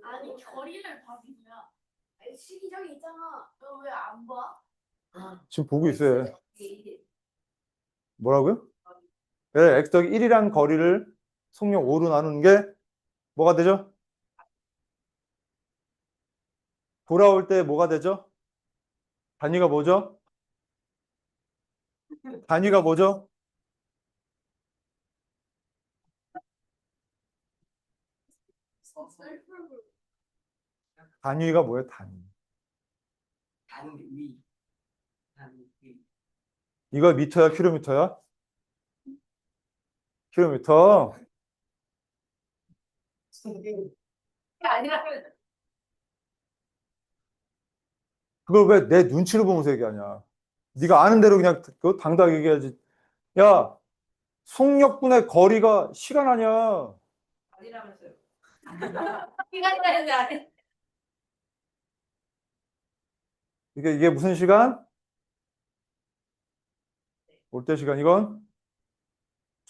아니 거리를 봐 민우야. 시기적이 있잖아. 너 왜 안 봐? 지금 보고 있어요. 이게 뭐라고요? 네, X 더하기 1이란 거리를 속력 5로 나누는 게 뭐가 되죠? 돌아올 때 뭐가 되죠? 단위가 뭐죠? 단위가 뭐죠? 단위가 뭐예요? 단위. 단위. 단위. 이거 미터야, 킬로미터야? 킬로미터. 아니라면 그걸 왜 내 눈치를 보면서 얘기하냐? 네가 아는 대로 그냥 그거 당당하게 얘기하지. 야, 속력분의 거리가 시간 아니야. 아니라면서요. 시간이라는데 아니. 이게 무슨 시간? 올 때 시간. 이건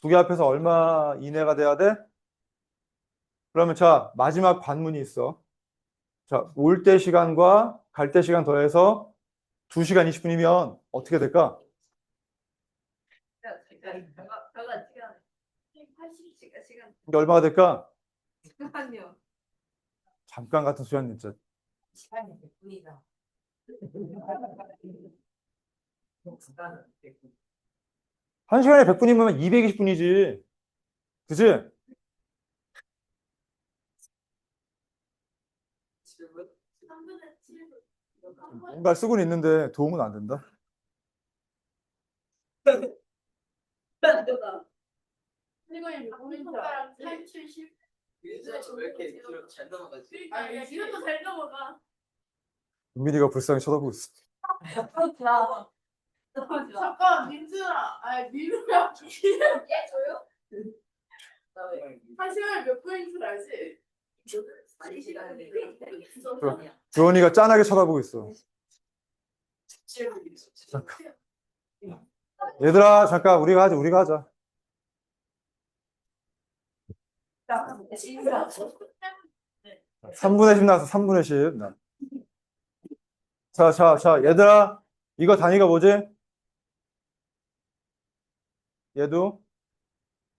두 개 합해서 얼마 이내가 돼야 돼? 그러면 자, 마지막 관문이 있어. 자, 올 때 시간과 갈 때 시간 더해서 2시간 20분이면 어떻게 될까? 별거 시간. 80시간. 시간. 이게 얼마가 될까? 잠깐만요. 잠깐 같은 소리 하는 진짜. 시간이 100분이다. 한 시간에 100분이면 220분이지. 그지? 질문? 3분의 7. 뭔가 쓰고는 있는데 도움은 안 된다. 이거는 컴퓨터랑 탈출 실. 민수야 왜 이렇게 잘 넘어가지? 야, 이것도 잘 넘어가. 은민이가 불쌍히 쳐다보고 있어. 잠깐, 민수야. 아, 민우야. 얘 줘요? 한 시간에 몇 분인 줄 알지? 한 시간에 주원이가 짠하게 쳐다보고 있어. 17분이 얘들아, 잠깐 우리가 하자. 진짜. 3분의 10 나왔어, 3분의 10. 자, 얘들아, 이거 단위가 뭐지? 얘도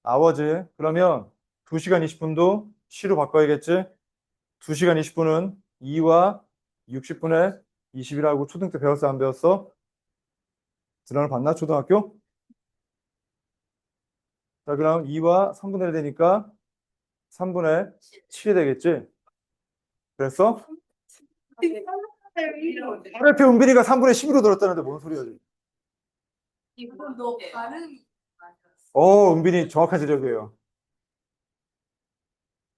아워지. 그러면 2시간 20분도 시로 바꿔야겠지? 2시간 20분은 2와 60분의 20이라고 초등 때 배웠어, 안 배웠어? 드라마를 봤나, 초등학교? 자, 그럼 2와 3분의 1 되니까 3분의 7이 되겠지? 그랬어? RFP 은빈이가 3분의 11로 들었다는데 뭔 소리야, 지금? 이건 너 발음이. 은빈이 정확한 지적이에요.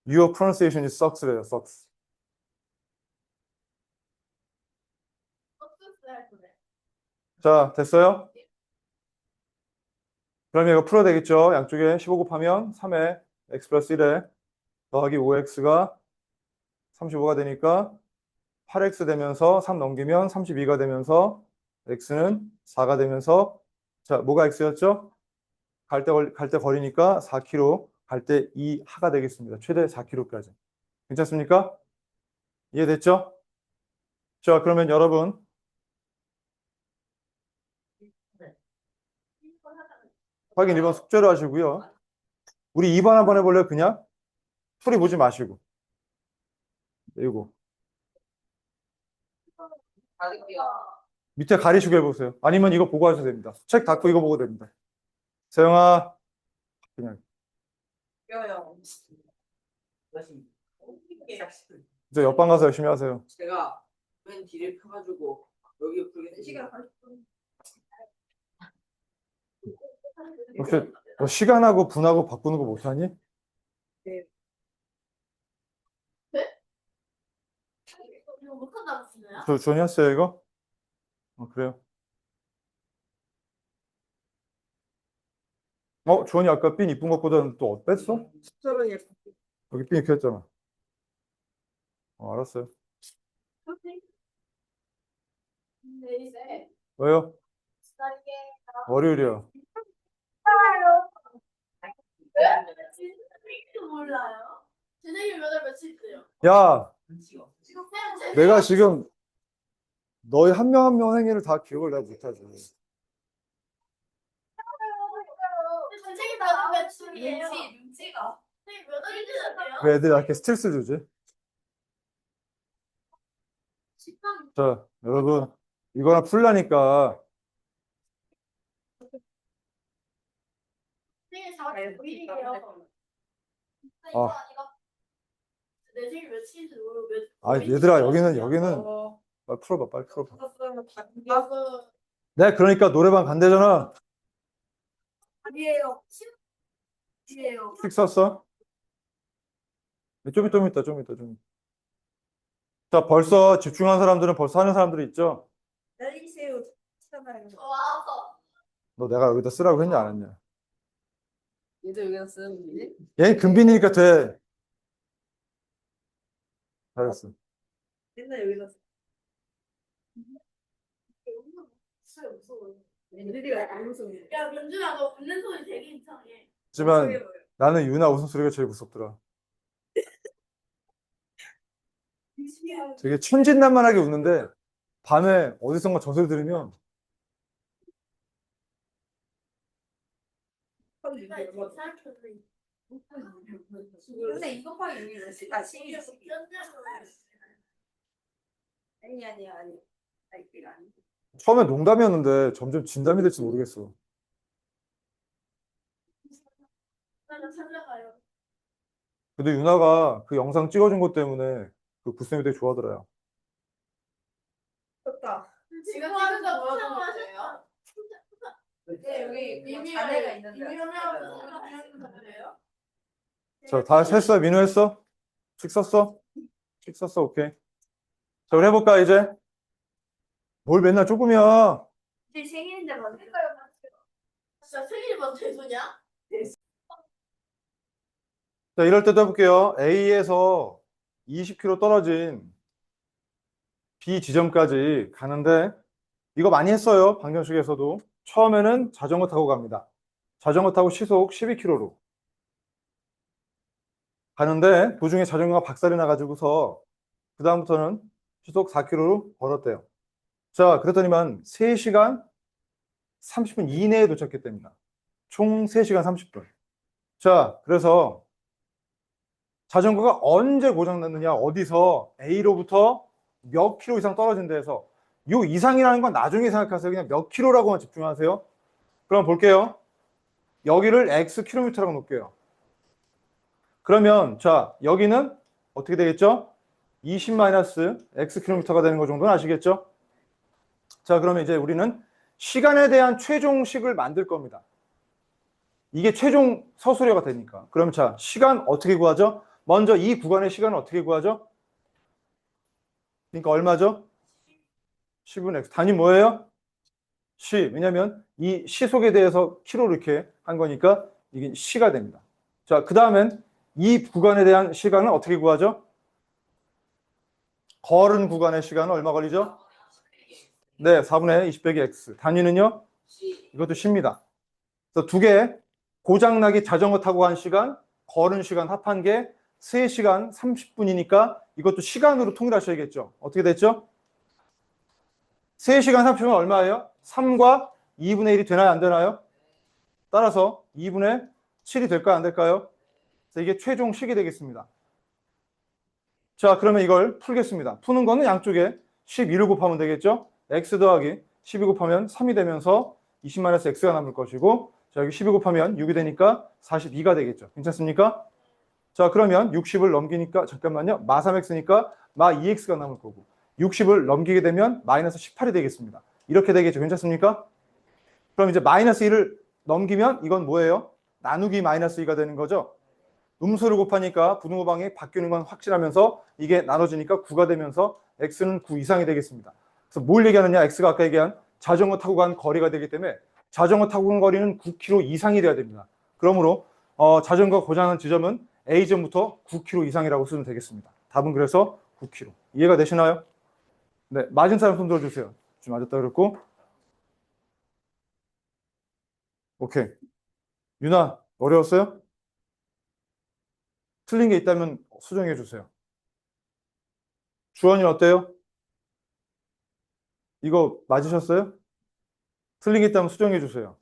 Your pronunciation is sucks래요, sucks. 자, 됐어요? 그러면 이거 풀어야 되겠죠? 양쪽에 15 곱하면 3에 x 플러스 1에 더하기 5x가 35가 되니까 8x 되면서 3 넘기면 32가 되면서 x는 4가 되면서 자, 뭐가 x였죠? 갈 때 거리니까 4km, 갈 때 2하가 되겠습니다. 최대 4km까지. 괜찮습니까? 이해됐죠? 자, 그러면 여러분 확인 1번 숙제로 하시고요. 우리 2번 한번 해볼래요? 그냥? 풀이 보지 마시고. 이거. 밑에 가리시고 해보세요. 아니면 이거 보고 하셔도 됩니다. 책 닫고 이거 보고 됩니다. 세영아, 그냥. 이제 옆방 가서 열심히 하세요. 제가 맨 뒤를 펴가지고 여기 부르게 시간 혹시 너 시간하고 분하고 바꾸는 거 못하니? 이거 못한다고 쓰나요? 저 주원이 했어요, 이거? 그래요? 주원이 아까 핀 이쁜 것보다는 또 뺐어? 여기 핀 이렇게 했잖아. 알았어요. 네. 왜요? 월요일이야. 몰라요. 제 생일 몇월 며칠이세요? 야, 지금 제 내가 지금 너희 한 명 한 명 생일을 다 기억을 내가 못하지. 제 생일 몇월 며칠이에요? 눈치가. 생일 몇 월이세요? 왜 애들 이렇게 스트레스 주지? 자, 여러분, 이거나 풀라니까. 생일 4월 9일이에요. 아. 내 생일 며칠인지 모르고 얘들아, 여기는 빨리 풀어봐, 빨리 풀어봐. 내가 그러니까 노래방 간대잖아. 아니에요. 아니에요. 픽 썼어? 좀 있다. 자, 벌써 집중한 사람들은 벌써 하는 사람들이 있죠? 내리세요. 시간을. 와서 너 내가 여기다 쓰라고 했냐, 안 했냐? 얘도 여기다 쓰는 거지? 얘 금빈이니까 돼. 잘했어. 맨날 여기다. 진짜 무서워. 민들이가 안 무서워. 야 민준아 너 웃는 소리 되게 이상해. 하지만 나는 유나 웃음소리가 제일 무섭더라. 되게 천진난만하게 웃는데 밤에 어디선가 저 소리 들으면 근데 이거 곱하기 6이 몇 시? 아, 12. 아니. 아니. 처음에 농담이었는데 점점 진담이 될지 모르겠어. 찾아가요. 근데 유나가 그 영상 찍어준 것 때문에 그 구쌤이 되게 좋아하더라요. 좋다. 지금 찍어서 보여준 거예요? 네, 여기 비밀 자네가 있는데. 비밀이에요? 자, 다 했어? 민우 했어? 식 썼어? 식 썼어? 오케이. 자, 우리 해볼까, 이제? 뭘 맨날 조금이야. 제 생일인데 맞을까요? 진짜 생일이 먼저 해주냐? 자, 이럴 때도 해볼게요. A에서 20km 떨어진 B 지점까지 가는데, 이거 많이 했어요. 방정식에서도. 처음에는 자전거 타고 갑니다. 자전거 타고 시속 12km로 가는데, 도중에 자전거가 박살이 나가지고서, 그다음부터는 시속 4km로 걸었대요. 자, 그랬더니만 3시간 30분 이내에 도착했답니다. 총 3시간 30분. 자, 그래서 자전거가 언제 고장났느냐, 어디서 A로부터 몇 킬로 이상 떨어진 데에서, 요 이상이라는 건 나중에 생각하세요. 그냥 몇 킬로라고만 집중하세요. 그럼 볼게요. 여기를 X 킬로미터라고 놓을게요. 그러면 자, 여기는 어떻게 되겠죠? 20-X 킬로미터가 되는 거 정도는 아시겠죠? 자, 그러면 이제 우리는 시간에 대한 최종식을 만들 겁니다. 이게 최종 서술어가 되니까. 그럼 자, 시간 어떻게 구하죠? 먼저 이 구간의 시간을 어떻게 구하죠? 그러니까 얼마죠? 10분의 x. 단위 뭐예요? 시. 왜냐면 이 시속에 대해서 키로로 이렇게 한 거니까 이게 시가 됩니다. 자, 그 다음엔 이 구간에 대한 시간은 어떻게 구하죠? 걸은 구간의 시간은 얼마 걸리죠? 네, 4분의 20 빼기 x. 단위는요? 이것도 시입니다. 그래서 두 개, 고장나기 자전거 타고 간 시간, 걸은 시간 합한 게 3시간 30분이니까 이것도 시간으로 통일하셔야겠죠. 어떻게 됐죠? 3시간 30분은 얼마예요? 3과 2분의 1이 되나요? 안 되나요? 따라서 2분의 7이 될까요? 안 될까요? 그래서 이게 최종 식이 되겠습니다. 자, 그러면 이걸 풀겠습니다. 푸는 거는 양쪽에 12를 곱하면 되겠죠? x 더하기 12 곱하면 3이 되면서 20-x가 남을 것이고, 자, 여기 12 곱하면 6이 되니까 42가 되겠죠. 괜찮습니까? 자, 그러면 60을 넘기니까, 잠깐만요. 마3x니까 마2x가 남을 거고, 60을 넘기게 되면 마이너스 18이 되겠습니다. 이렇게 되겠죠. 괜찮습니까? 그럼 이제 마이너스 1을 넘기면 이건 뭐예요? 나누기 마이너스 2가 되는 거죠. 음수를 곱하니까 부등호방이 바뀌는 건 확실하면서 이게 나눠지니까 9가 되면서 x는 9 이상이 되겠습니다. 그래서 뭘 얘기하느냐? x가 아까 얘기한 자전거 타고 간 거리가 되기 때문에 자전거 타고 간 거리는 9km 이상이 돼야 됩니다. 그러므로 자전거 고장난 지점은 A점부터 9km 이상이라고 쓰면 되겠습니다. 답은 그래서 9km. 이해가 되시나요? 네, 맞은 사람 손 들어주세요. 좀 맞았다 그랬고. 오케이. 유나, 어려웠어요? 틀린 게 있다면 수정해 주세요. 주원이 어때요? 이거 맞으셨어요? 틀린 게 있다면 수정해 주세요.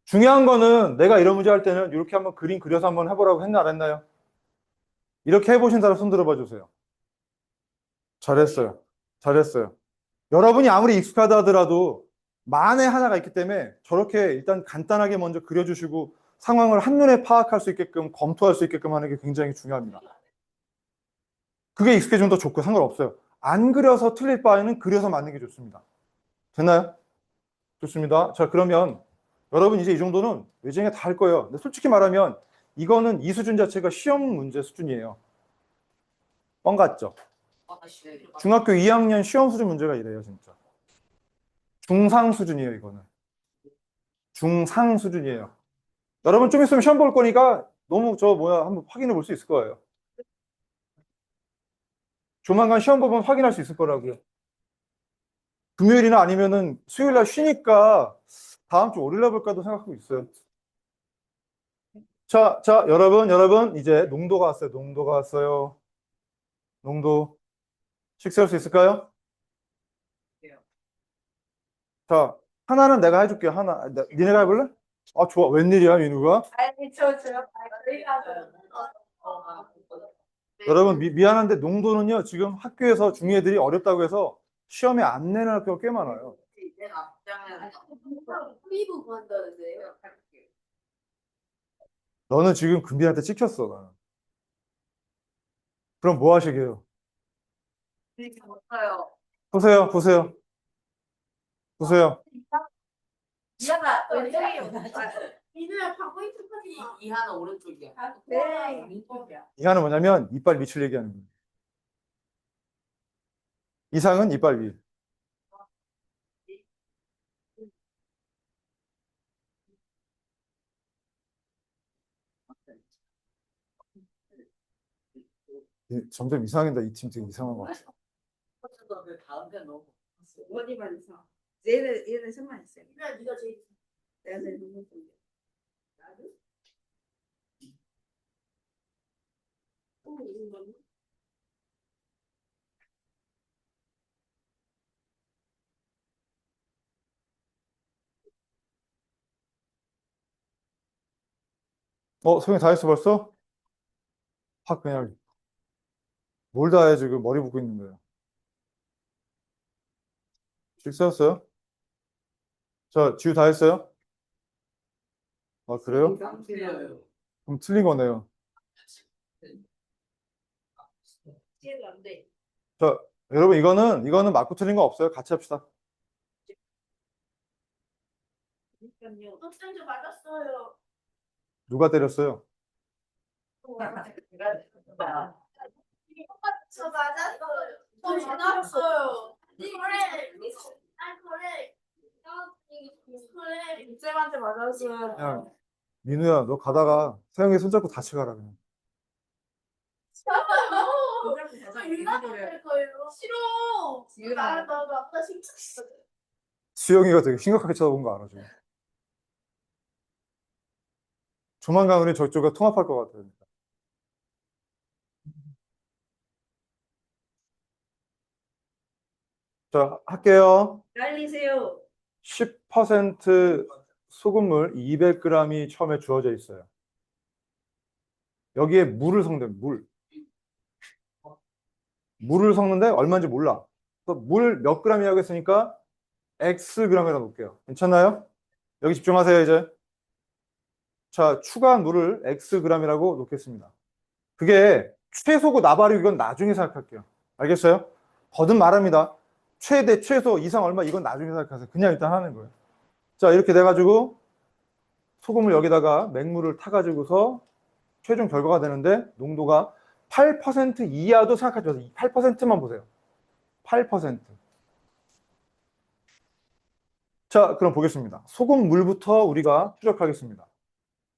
중요한 거는 내가 이런 문제 할 때는 이렇게 한번 그림 그려서 한번 해보라고 했나 안 했나요? 이렇게 해보신 사람 손 들어봐 주세요. 잘했어요. 잘했어요. 여러분이 아무리 익숙하다 하더라도 만에 하나가 있기 때문에 저렇게 일단 간단하게 먼저 그려주시고 상황을 한눈에 파악할 수 있게끔 검토할 수 있게끔 하는 게 굉장히 중요합니다. 그게 익숙해지면 더 좋고 상관없어요. 안 그려서 틀릴 바에는 그려서 맞는 게 좋습니다. 됐나요? 좋습니다. 자, 그러면 여러분 이제 이 정도는 외정에 다 할 거예요. 근데 솔직히 말하면 이거는 이 수준 자체가 시험 문제 수준이에요. 뻥 같죠? 중학교 2학년 시험 수준 문제가 이래요, 진짜. 중상 수준이에요, 이거는. 중상 수준이에요. 여러분 좀 있으면 시험 볼 거니까 너무 한번 확인해 볼 수 있을 거예요. 조만간 시험 보면 확인할 수 있을 거라고요. 금요일이나 아니면은 수요일 날 쉬니까 다음 주 월요일 날 볼까도 생각하고 있어요. 자, 여러분, 이제 농도가 왔어요. 농도가 왔어요. 농도. 식세울 수 있을까요? 자, 하나는 내가 해줄게요. 하나. 니네가 해볼래? 아, 좋아. 웬일이야, 민우가? 아니 저희가 여러분, 미안한데 농도는요, 지금 학교에서 중애들이 어렵다고 해서 시험에 안 내는 학교가 꽤 많아요. 내가 앞장에 프리브 구한다는데요. 너는 지금 금빈한테 찍혔어, 나는. 그럼 뭐 하시게요? 없어요. 보세요, 보세요, 보세요. 미안하 왼쪽이요. 민우야 파고있는 거지. 이 하나 오른쪽이야. 네. 이하는 뭐냐면 이빨 밑을 얘기하는 거예요. 이상은 이빨 위. 점점 이상해진다. 이 팀 되게 이상한 것 같아. 그 다음 편 너무 어디만 있어. 얘는 정말 있어요. 민우야 네가 제일 내가 제일 무서운 게. 나도? 무슨 거니? 소영이 다 했어 벌써? 확 그냥 뭘 다 해 지금 머리 붓고 있는 거예요. 식사했어요? 자, 지우 다 했어요? 아, 그래요? 틀려요. 그럼 틀린 거네요. 이해도 안 돼. 자, 여러분 이거는 맞고 틀린 거 없어요. 같이 합시다. 그러니까요. 선생님 맞았어요. 누가 때렸어요? 저 맞았어요. 저 맞았어요. 그래. 쌤한테 맞았어요. 야, 민우야, 너 가다가 세영이 손잡고 같이 가라 그냥. 할 거예요. 싫어. 나도 아빠 심쿵했어. 수영이가 되게 심각하게 쳐다본 거 알아 지금. 조만간 우리 저쪽과 통합할 것 같아요. 자, 할게요. 날리세요. 10% 소금물 200g이 처음에 주어져 있어요. 여기에 물을 섞는데 물을 섞는데 얼마인지 몰라. 물 몇 g이라고 했으니까 Xg이라고 놓을게요. 괜찮나요? 여기 집중하세요, 이제. 자, 추가한 물을 Xg이라고 놓겠습니다. 그게 최소고 나발이고 이건 나중에 생각할게요. 알겠어요? 거듭 말합니다. 최대, 최소, 이상 얼마 이건 나중에 생각하세요. 그냥 일단 하는 거예요. 자, 이렇게 돼가지고 소금을 여기다가 맹물을 타가지고서 최종 결과가 되는데 농도가 8% 이하도 생각하지 마세요. 8%만 보세요. 8%. 자, 그럼 보겠습니다. 소금 물부터 우리가 추적하겠습니다.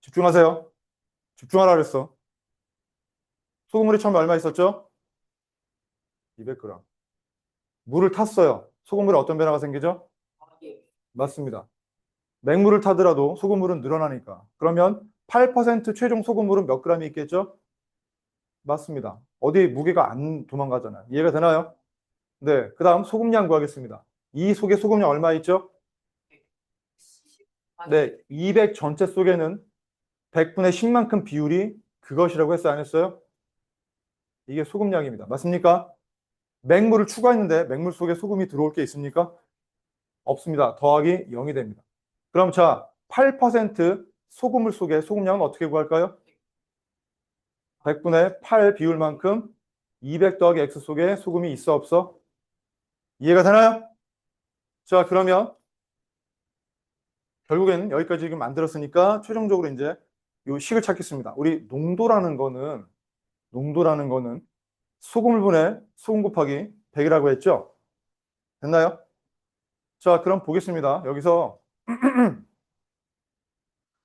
집중하세요. 집중하라 그랬어. 소금물이 처음에 얼마 있었죠? 200g. 물을 탔어요. 소금물에 어떤 변화가 생기죠? 맞습니다. 맹물을 타더라도 소금물은 늘어나니까. 그러면 8% 최종 소금물은 몇 g이 있겠죠? 맞습니다. 어디 무게가 안 도망가잖아요. 이해가 되나요? 네. 그 다음 소금량 구하겠습니다. 이 속에 소금량 얼마 있죠? 네. 200 전체 속에는 100분의 10만큼 비율이 그것이라고 했어요? 안 했어요? 이게 소금량입니다. 맞습니까? 맹물을 추가했는데 맹물 속에 소금이 들어올 게 있습니까? 없습니다. 더하기 0이 됩니다. 그럼 자, 8% 소금물 속에 소금량은 어떻게 구할까요? 100분의 8 비율만큼 200 더하기 X 속에 소금이 있어 없어? 이해가 되나요? 자, 그러면 결국에는 여기까지 지금 만들었으니까 최종적으로 이제 이 식을 찾겠습니다. 우리 농도라는 거는 소금을 분해 소금 곱하기 100이라고 했죠? 됐나요? 자, 그럼 보겠습니다. 여기서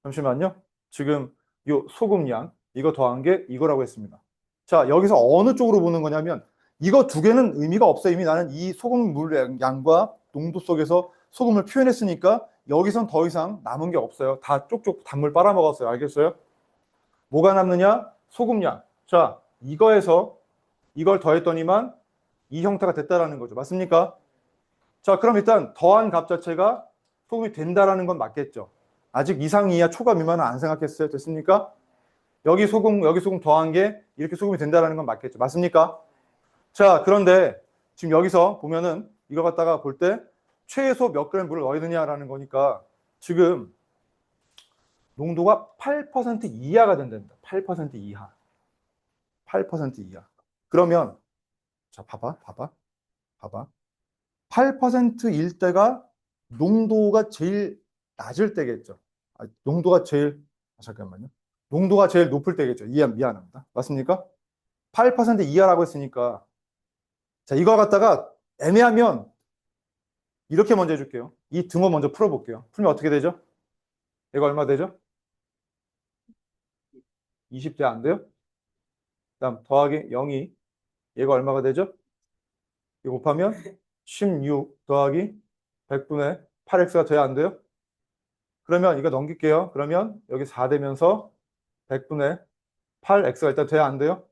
잠시만요. 지금 이 소금량 이거 더한 게 이거라고 했습니다. 자, 여기서 어느 쪽으로 보는 거냐면 이거 두 개는 의미가 없어요. 이미 나는 이 소금물 양과 농도 속에서 소금을 표현했으니까 여기선 더 이상 남은 게 없어요. 다 쪽쪽 단물 빨아먹었어요. 알겠어요? 뭐가 남느냐? 소금량. 자, 이거에서 이걸 더했더니만 이 형태가 됐다라는 거죠. 맞습니까? 자, 그럼 일단 더한 값 자체가 소금이 된다라는 건 맞겠죠. 아직 이상, 이하, 초과, 미만은 안 생각했어요. 됐습니까? 여기 소금 더한 게 이렇게 소금이 된다는 건 맞겠죠. 맞습니까? 자, 그런데 지금 여기서 보면은 이거 갖다가 볼 때 최소 몇 그램 물을 넣어야 되냐라는 거니까 지금 농도가 8% 이하가 된답니다. 8% 이하. 8% 이하. 그러면 자, 봐봐. 8%일 때가 농도가 제일 낮을 때겠죠. 농도가 제일 잠깐만요. 농도가 제일 높을 때겠죠. 미안합니다. 맞습니까? 8% 이하라고 했으니까 자, 이거 갖다가 애매하면 이렇게 먼저 해줄게요. 이 등호 먼저 풀어볼게요. 풀면 어떻게 되죠? 얘가 얼마 되죠? 20대 안 돼요? 그다음 더하기 0이 얘가 얼마가 되죠? 이거 곱하면 16 더하기 100분의 8x가 돼야 안 돼요? 그러면 이거 넘길게요. 그러면 여기 4 되면서 100분의 8x가 일단 돼야 안 돼요?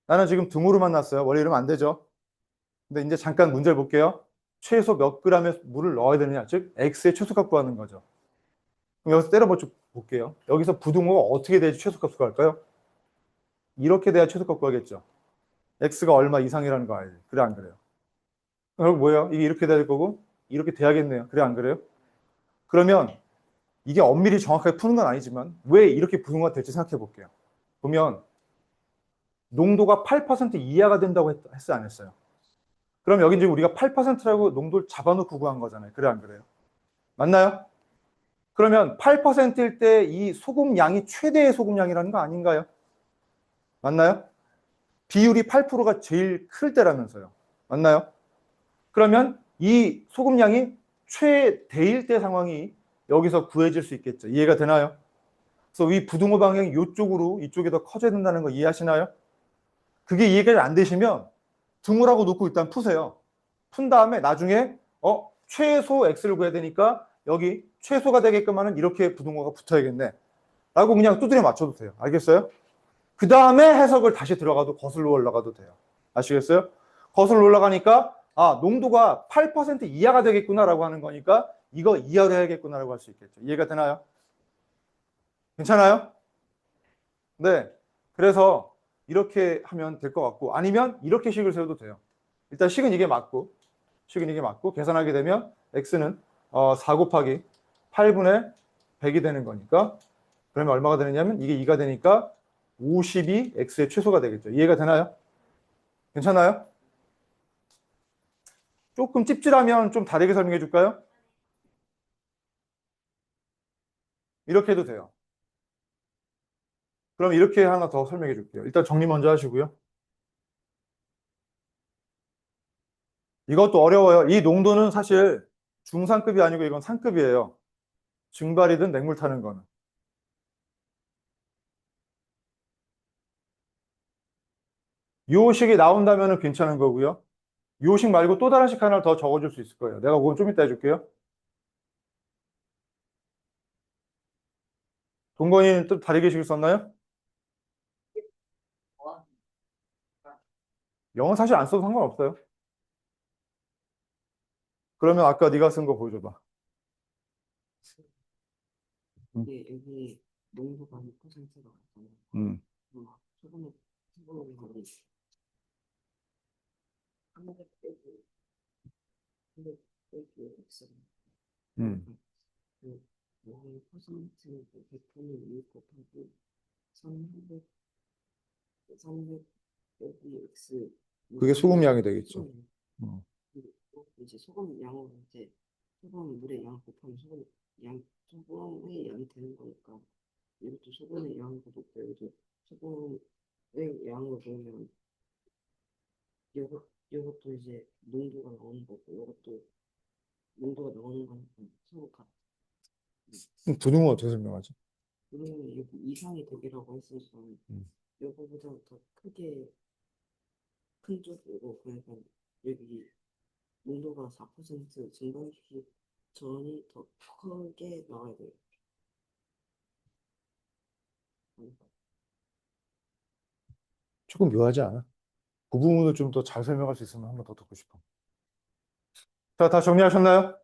나는 지금 등호로만 놨어요. 원래 이러면 안 되죠. 근데 이제 잠깐 문제를 볼게요. 최소 몇 g의 물을 넣어야 되느냐, 즉 x의 최소값 구하는 거죠. 그럼 여기서 볼게요. 여기서 부등호가 어떻게 돼야지 최소값 구할까요? 이렇게 돼야 최소값 구하겠죠. x가 얼마 이상이라는 거 알지? 그래 안 그래요? 그럼 뭐예요? 이게 이렇게 돼야 될 거고 이렇게 돼야겠네요. 그래 안 그래요? 그러면 이게 엄밀히 정확하게 푸는 건 아니지만 왜 이렇게 부등호가 될지 생각해 볼게요. 보면 농도가 8% 이하가 된다고 했어요, 안 했어요? 그럼 여기 지금 우리가 8%라고 농도를 잡아놓고 구한 거잖아요. 그래 안 그래요? 맞나요? 그러면 8%일 때 이 소금 양이 최대의 소금 양이라는 거 아닌가요? 맞나요? 비율이 8%가 제일 클 때라면서요. 맞나요? 그러면 이 소금 양이 최대일 때 상황이 여기서 구해질 수 있겠죠. 이해가 되나요? 그래서 이 부등호 방향이 이쪽으로 이쪽에 더 커져야 된다는 거 이해하시나요? 그게 이해가 안 되시면 등호라고 놓고 일단 푸세요. 푼 다음에 나중에 최소 x를 구해야 되니까 여기 최소가 되게끔 하는 이렇게 부등호가 붙어야겠네 라고 그냥 두드려 맞춰도 돼요. 알겠어요? 그 다음에 해석을 다시 들어가도 거슬러 올라가도 돼요. 아시겠어요? 거슬러 올라가니까 농도가 8% 이하가 되겠구나 라고 하는 거니까 이거 이하로 해야겠구나 라고 할 수 있겠죠. 이해가 되나요? 괜찮아요? 네. 그래서 이렇게 하면 될 것 같고 아니면 이렇게 식을 세워도 돼요. 일단 식은 이게 맞고 계산하게 되면 x는 4 곱하기 8분의 100이 되는 거니까 그러면 얼마가 되느냐면 이게 2가 되니까 50이 x의 최소가 되겠죠. 이해가 되나요? 괜찮아요? 조금 찝찝하면 좀 다르게 설명해 줄까요? 이렇게 해도 돼요. 그럼 이렇게 하나 더 설명해 줄게요. 일단 정리 먼저 하시고요. 이것도 어려워요. 이 농도는 사실 중상급이 아니고 이건 상급이에요. 증발이든 냉물 타는 거는. 요식이 나온다면 괜찮은 거고요. 요식 말고 또 다른 식 하나를 더 적어줄 수 있을 거예요. 내가 그건 좀 이따 해줄게요. 동건이는 또 다르게 식을 썼나요? 와, 영어 사실 안 써도 상관없어요. 그러면 아까 네가 쓴 거 보여줘봐. 이게 여기 농도가 6%가 있잖아요. 음, 소금을 거기 300 빼기 300 빼기 X가 음. 그 5% 100분의 2 곱하기 300 빼기 X 그게 소금 양이 되겠죠. 음. 그리고 이제 소금 양으로 이제 소금 물의 양 곱하면 소금의 양이 되는 거니까 이것도 소금의 양으로 높고 여기도 소금의 양으로 보면 요것도 이제 농도가 나오는 거고 요것도 농도가 나오는 거니까 서로 같 부등호 어떻게 설명하지? 그러면 여기 이상이 되기라고 했으니까 요거보다 더 크게 큰 쪽으로 그러니까 여기 농도가 4% 증가시키기 전이 더 크게 나와야 돼요. 조금 묘하지 않아? 그 부분을 좀 더 잘 설명할 수 있으면 한번 더 듣고 싶어. 자, 다 정리하셨나요?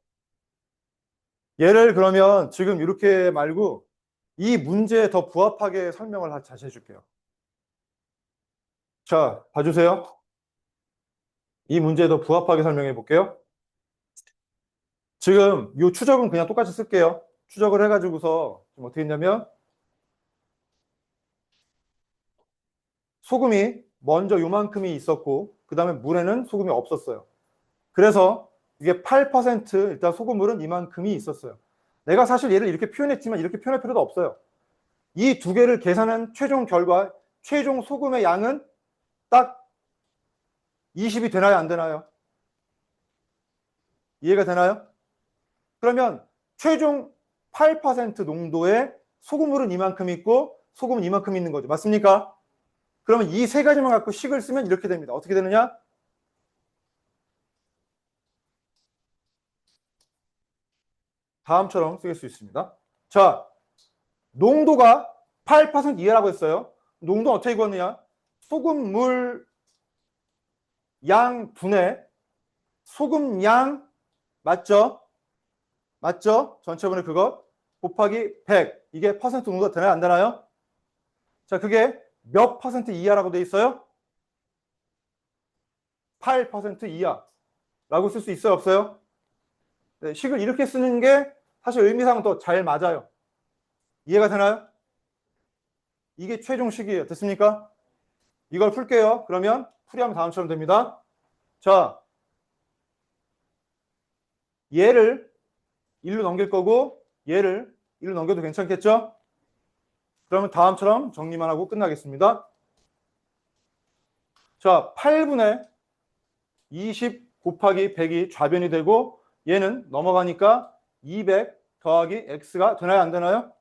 얘를 그러면 지금 이렇게 말고 이 문제에 더 부합하게 설명을 다시 해줄게요. 자, 봐주세요. 이 문제에 더 부합하게 설명해 볼게요. 지금 이 추적은 그냥 똑같이 쓸게요. 추적을 해가지고서 지금 어떻게 했냐면 소금이 먼저 요만큼이 있었고 그 다음에 물에는 소금이 없었어요. 그래서 이게 8% 일단 소금물은 이만큼이 있었어요. 내가 사실 얘를 이렇게 표현했지만 이렇게 표현할 필요도 없어요. 이 두 개를 계산한 최종 결과, 최종 소금의 양은 딱 20이 되나요? 안 되나요? 이해가 되나요? 그러면 최종 8% 농도의 소금물은 이만큼 있고 소금은 이만큼 있는 거죠. 맞습니까? 그러면 이 세 가지만 갖고 식을 쓰면 이렇게 됩니다. 어떻게 되느냐? 다음처럼 쓰일 수 있습니다. 자, 농도가 8% 이하라고 했어요. 농도는 어떻게 구하느냐? 소금물 양 분의 소금 양 맞죠? 맞죠? 전체분의 그것 곱하기 100. 이게 퍼센트 농도가 되나요? 안 되나요? 자, 그게 몇 퍼센트 이하라고 돼 있어요? 8% 이하라고 쓸 수 있어요? 없어요? 네, 식을 이렇게 쓰는 게 사실 의미상은 더 잘 맞아요. 이해가 되나요? 이게 최종 식이에요. 됐습니까? 이걸 풀게요. 그러면 풀이하면 다음처럼 됩니다. 자, 얘를 1로 넘길 거고 얘를 1로 넘겨도 괜찮겠죠? 그러면 다음처럼 정리만 하고 끝나겠습니다. 자, 8분의 20 곱하기 100이 좌변이 되고 얘는 넘어가니까 200 더하기 x가 되나요? 안 되나요?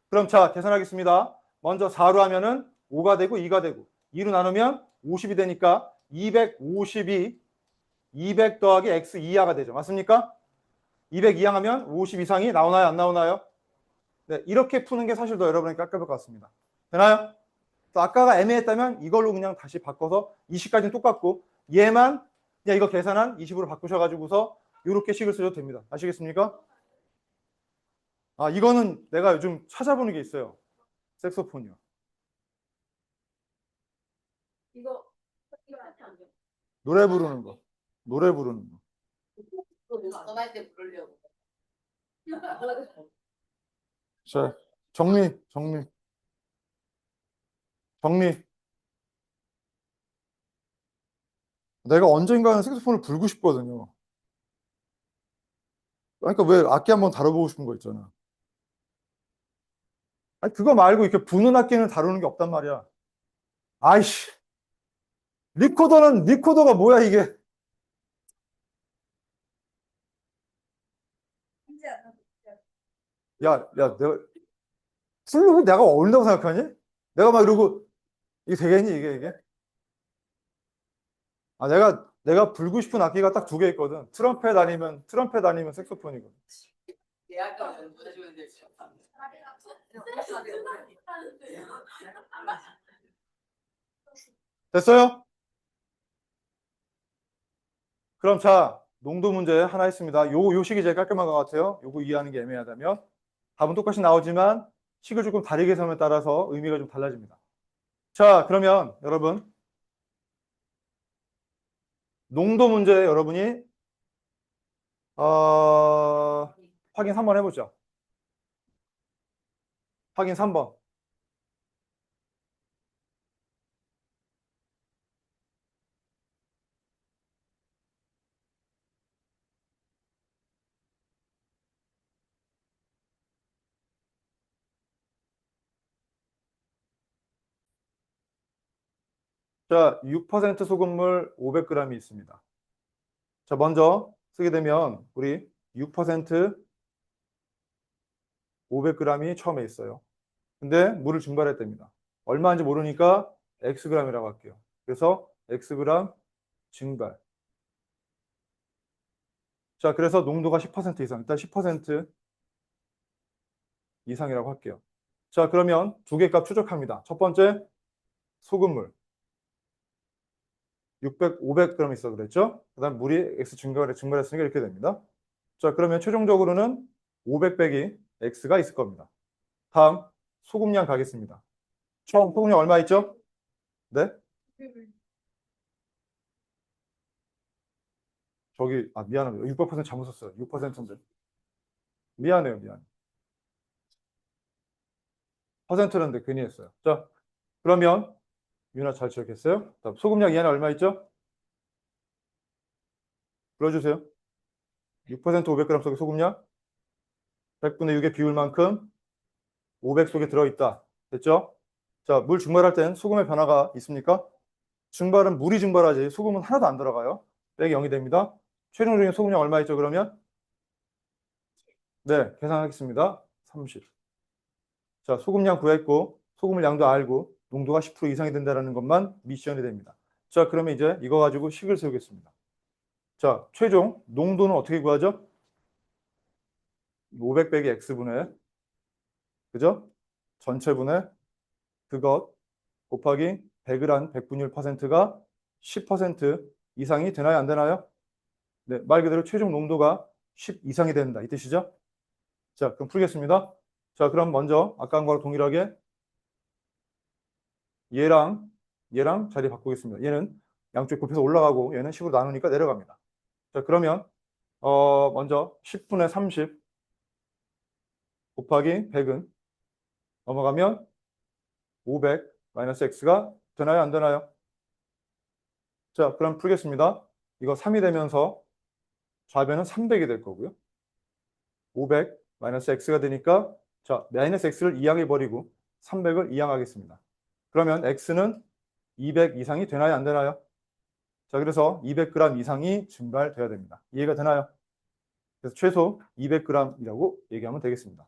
그럼 자, 계산하겠습니다. 먼저 4로 하면은 5가 되고 2가 되고 2로 나누면 50이 되니까 250이 200 더하기 x 2하가 되죠. 맞습니까? 200 이항하면 50 이상이 나오나요? 안 나오나요? 네, 이렇게 푸는 게 사실 더 여러분에게 깎여볼 것 같습니다. 되나요? 또 아까가 애매했다면 이걸로 그냥 다시 바꿔서 20까지는 똑같고 얘만 그냥 이거 계산한 20으로 바꾸셔가지고서 이렇게 식을 쓰셔도 됩니다. 아시겠습니까? 아, 이거는 내가 요즘 찾아보는 게 있어요. 색소폰이요. 이거 안 돼. 노래 부르는 거. 노래 부르는 거. 전화할 때 부르려고. 자, 정리. 내가 언젠가는 색소폰을 불고 싶거든요. 그러니까 왜 악기 한번 다뤄보고 싶은 거 있잖아. 아니, 그거 말고 이렇게 부는 악기는 다루는 게 없단 말이야. 아이씨. 리코더가 뭐야, 이게. 이제 안 하고. 야, 플룻은 내가 어울린다고 생각하니? 내가 막 이러고, 이게 되겠니, 이게? 아, 내가 불고 싶은 악기가 딱 두 개 있거든. 트럼펫 아니면 색소폰이거든. 대학가 연주해주면 될 것 같아. 됐어요? 그럼 자, 농도 문제 하나 있습니다. 요 식이 제일 깔끔한 것 같아요. 요거 이해하는 게 애매하다면. 답은 똑같이 나오지만 식을 조금 다르게 삼에 따라서 의미가 좀 달라집니다. 자, 그러면 여러분, 농도 문제 여러분이 확인 3번 해보죠. 확인 3번. 자, 6% 소금물 500g이 있습니다. 자, 먼저 쓰게 되면 우리 6% 500g이 처음에 있어요. 근데 물을 증발했답니다. 얼마인지 모르니까 xg이라고 할게요. 그래서 xg 증발. 자, 그래서 농도가 10% 이상. 일단 10% 이상이라고 할게요. 자, 그러면 두 개 값 추적합니다. 첫 번째, 소금물. 500g 있어 그랬죠? 그 다음 물이 x 증발했으니까 이렇게 됩니다. 자, 그러면 최종적으로는 500 빼기 x가 있을 겁니다. 다음 소금량 가겠습니다. 처음 소금량 얼마 있죠? 네? 저기 미안합니다. 600% 잘못 썼어요. 6%인데. 미안해요, 미안. 퍼센트는데 괜히 했어요. 자, 그러면 유나 잘 지웠겠어요? 다음 소금량 이 안에 얼마 있죠? 불러주세요. 6% 500g 속에 소금량 100분의 6의 비율만큼 500 속에 들어있다. 됐죠? 자, 물 증발할 땐 소금의 변화가 있습니까? 증발은 물이 증발하지 소금은 하나도 안 들어가요. 빼기 0이 됩니다. 최종적인 소금량 얼마 있죠, 그러면? 네, 계산하겠습니다. 30. 자, 소금량 구했고 소금을 양도 알고 농도가 10% 이상이 된다는 것만 미션이 됩니다. 자, 그러면 이제 이거 가지고 식을 세우겠습니다. 자, 최종 농도는 어떻게 구하죠? 500 빼기 x분의 그죠? 전체분의 그것 곱하기 100을 한 백분율 퍼센트가 10% 이상이 되나요? 안 되나요? 네, 말 그대로 최종 농도가 10 이상이 된다. 이 뜻이죠? 자, 그럼 풀겠습니다. 자, 그럼 먼저 아까 한 거랑 동일하게 얘랑 자리 바꾸겠습니다. 얘는 양쪽 곱해서 올라가고 얘는 10으로 나누니까 내려갑니다. 자, 그러면 먼저 10분의 30 곱하기 100은 넘어가면 500 마이너스 x가 되나요? 안 되나요? 자, 그럼 풀겠습니다. 이거 3이 되면서 좌변은 300이 될 거고요. 500 마이너스 x가 되니까 자, 마이너스 x를 이항해 버리고 300을 이항하겠습니다. 그러면 x는 200 이상이 되나요? 안 되나요? 자, 그래서 200g 이상이 증발돼야 됩니다. 이해가 되나요? 그래서 최소 200g이라고 얘기하면 되겠습니다.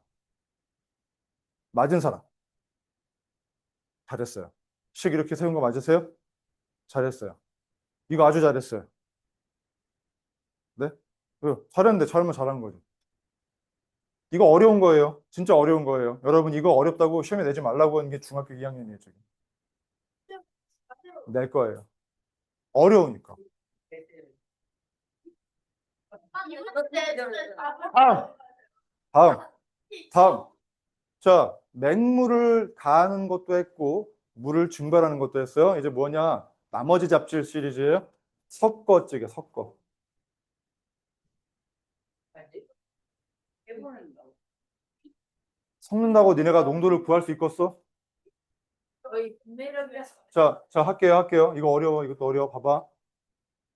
맞은 사람. 잘했어요. 식 이렇게 세운 거 맞으세요? 잘했어요. 이거 아주 잘했어요. 네? 잘했는데 잘하면 잘한 거죠. 이거 어려운 거예요. 진짜 어려운 거예요. 여러분 이거 어렵다고 시험에 내지 말라고 하는 게 중학교 2학년이에요, 지금. 낼 거예요. 어려우니까. 다음, 다음, 다음. 자, 맹물을 가하는 것도 했고, 물을 증발하는 것도 했어요. 이제 뭐냐? 나머지 잡질 시리즈예요. 섞어찌개, 섞어. 섞는다고 니네가 농도를 구할 수 있겠어? 저희 분매력이라서. 자, 할게요. 이거 어려워. 이것도 어려워. 봐봐.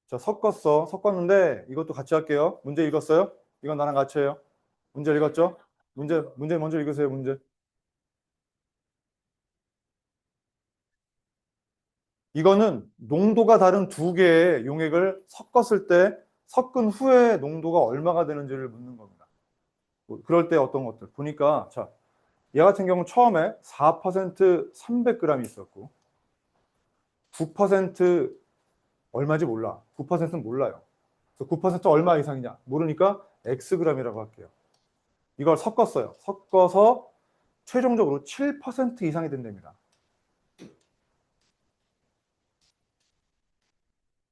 자, 섞었는데 이것도 같이 할게요. 문제 읽었어요? 이건 나랑 같이 해요. 문제 읽었죠? 문제 먼저 읽으세요, 문제. 이거는 농도가 다른 두 개의 용액을 섞었을 때 섞은 후에 농도가 얼마가 되는지를 묻는 겁니다. 그럴 때 어떤 것들. 보니까, 자, 얘 같은 경우는 처음에 4% 300g이 있었고, 9% 얼마인지 몰라. 9%는 몰라요. 그래서 9% 얼마 이상이냐? 모르니까 Xg이라고 할게요. 이걸 섞었어요. 섞어서 최종적으로 7% 이상이 된답니다.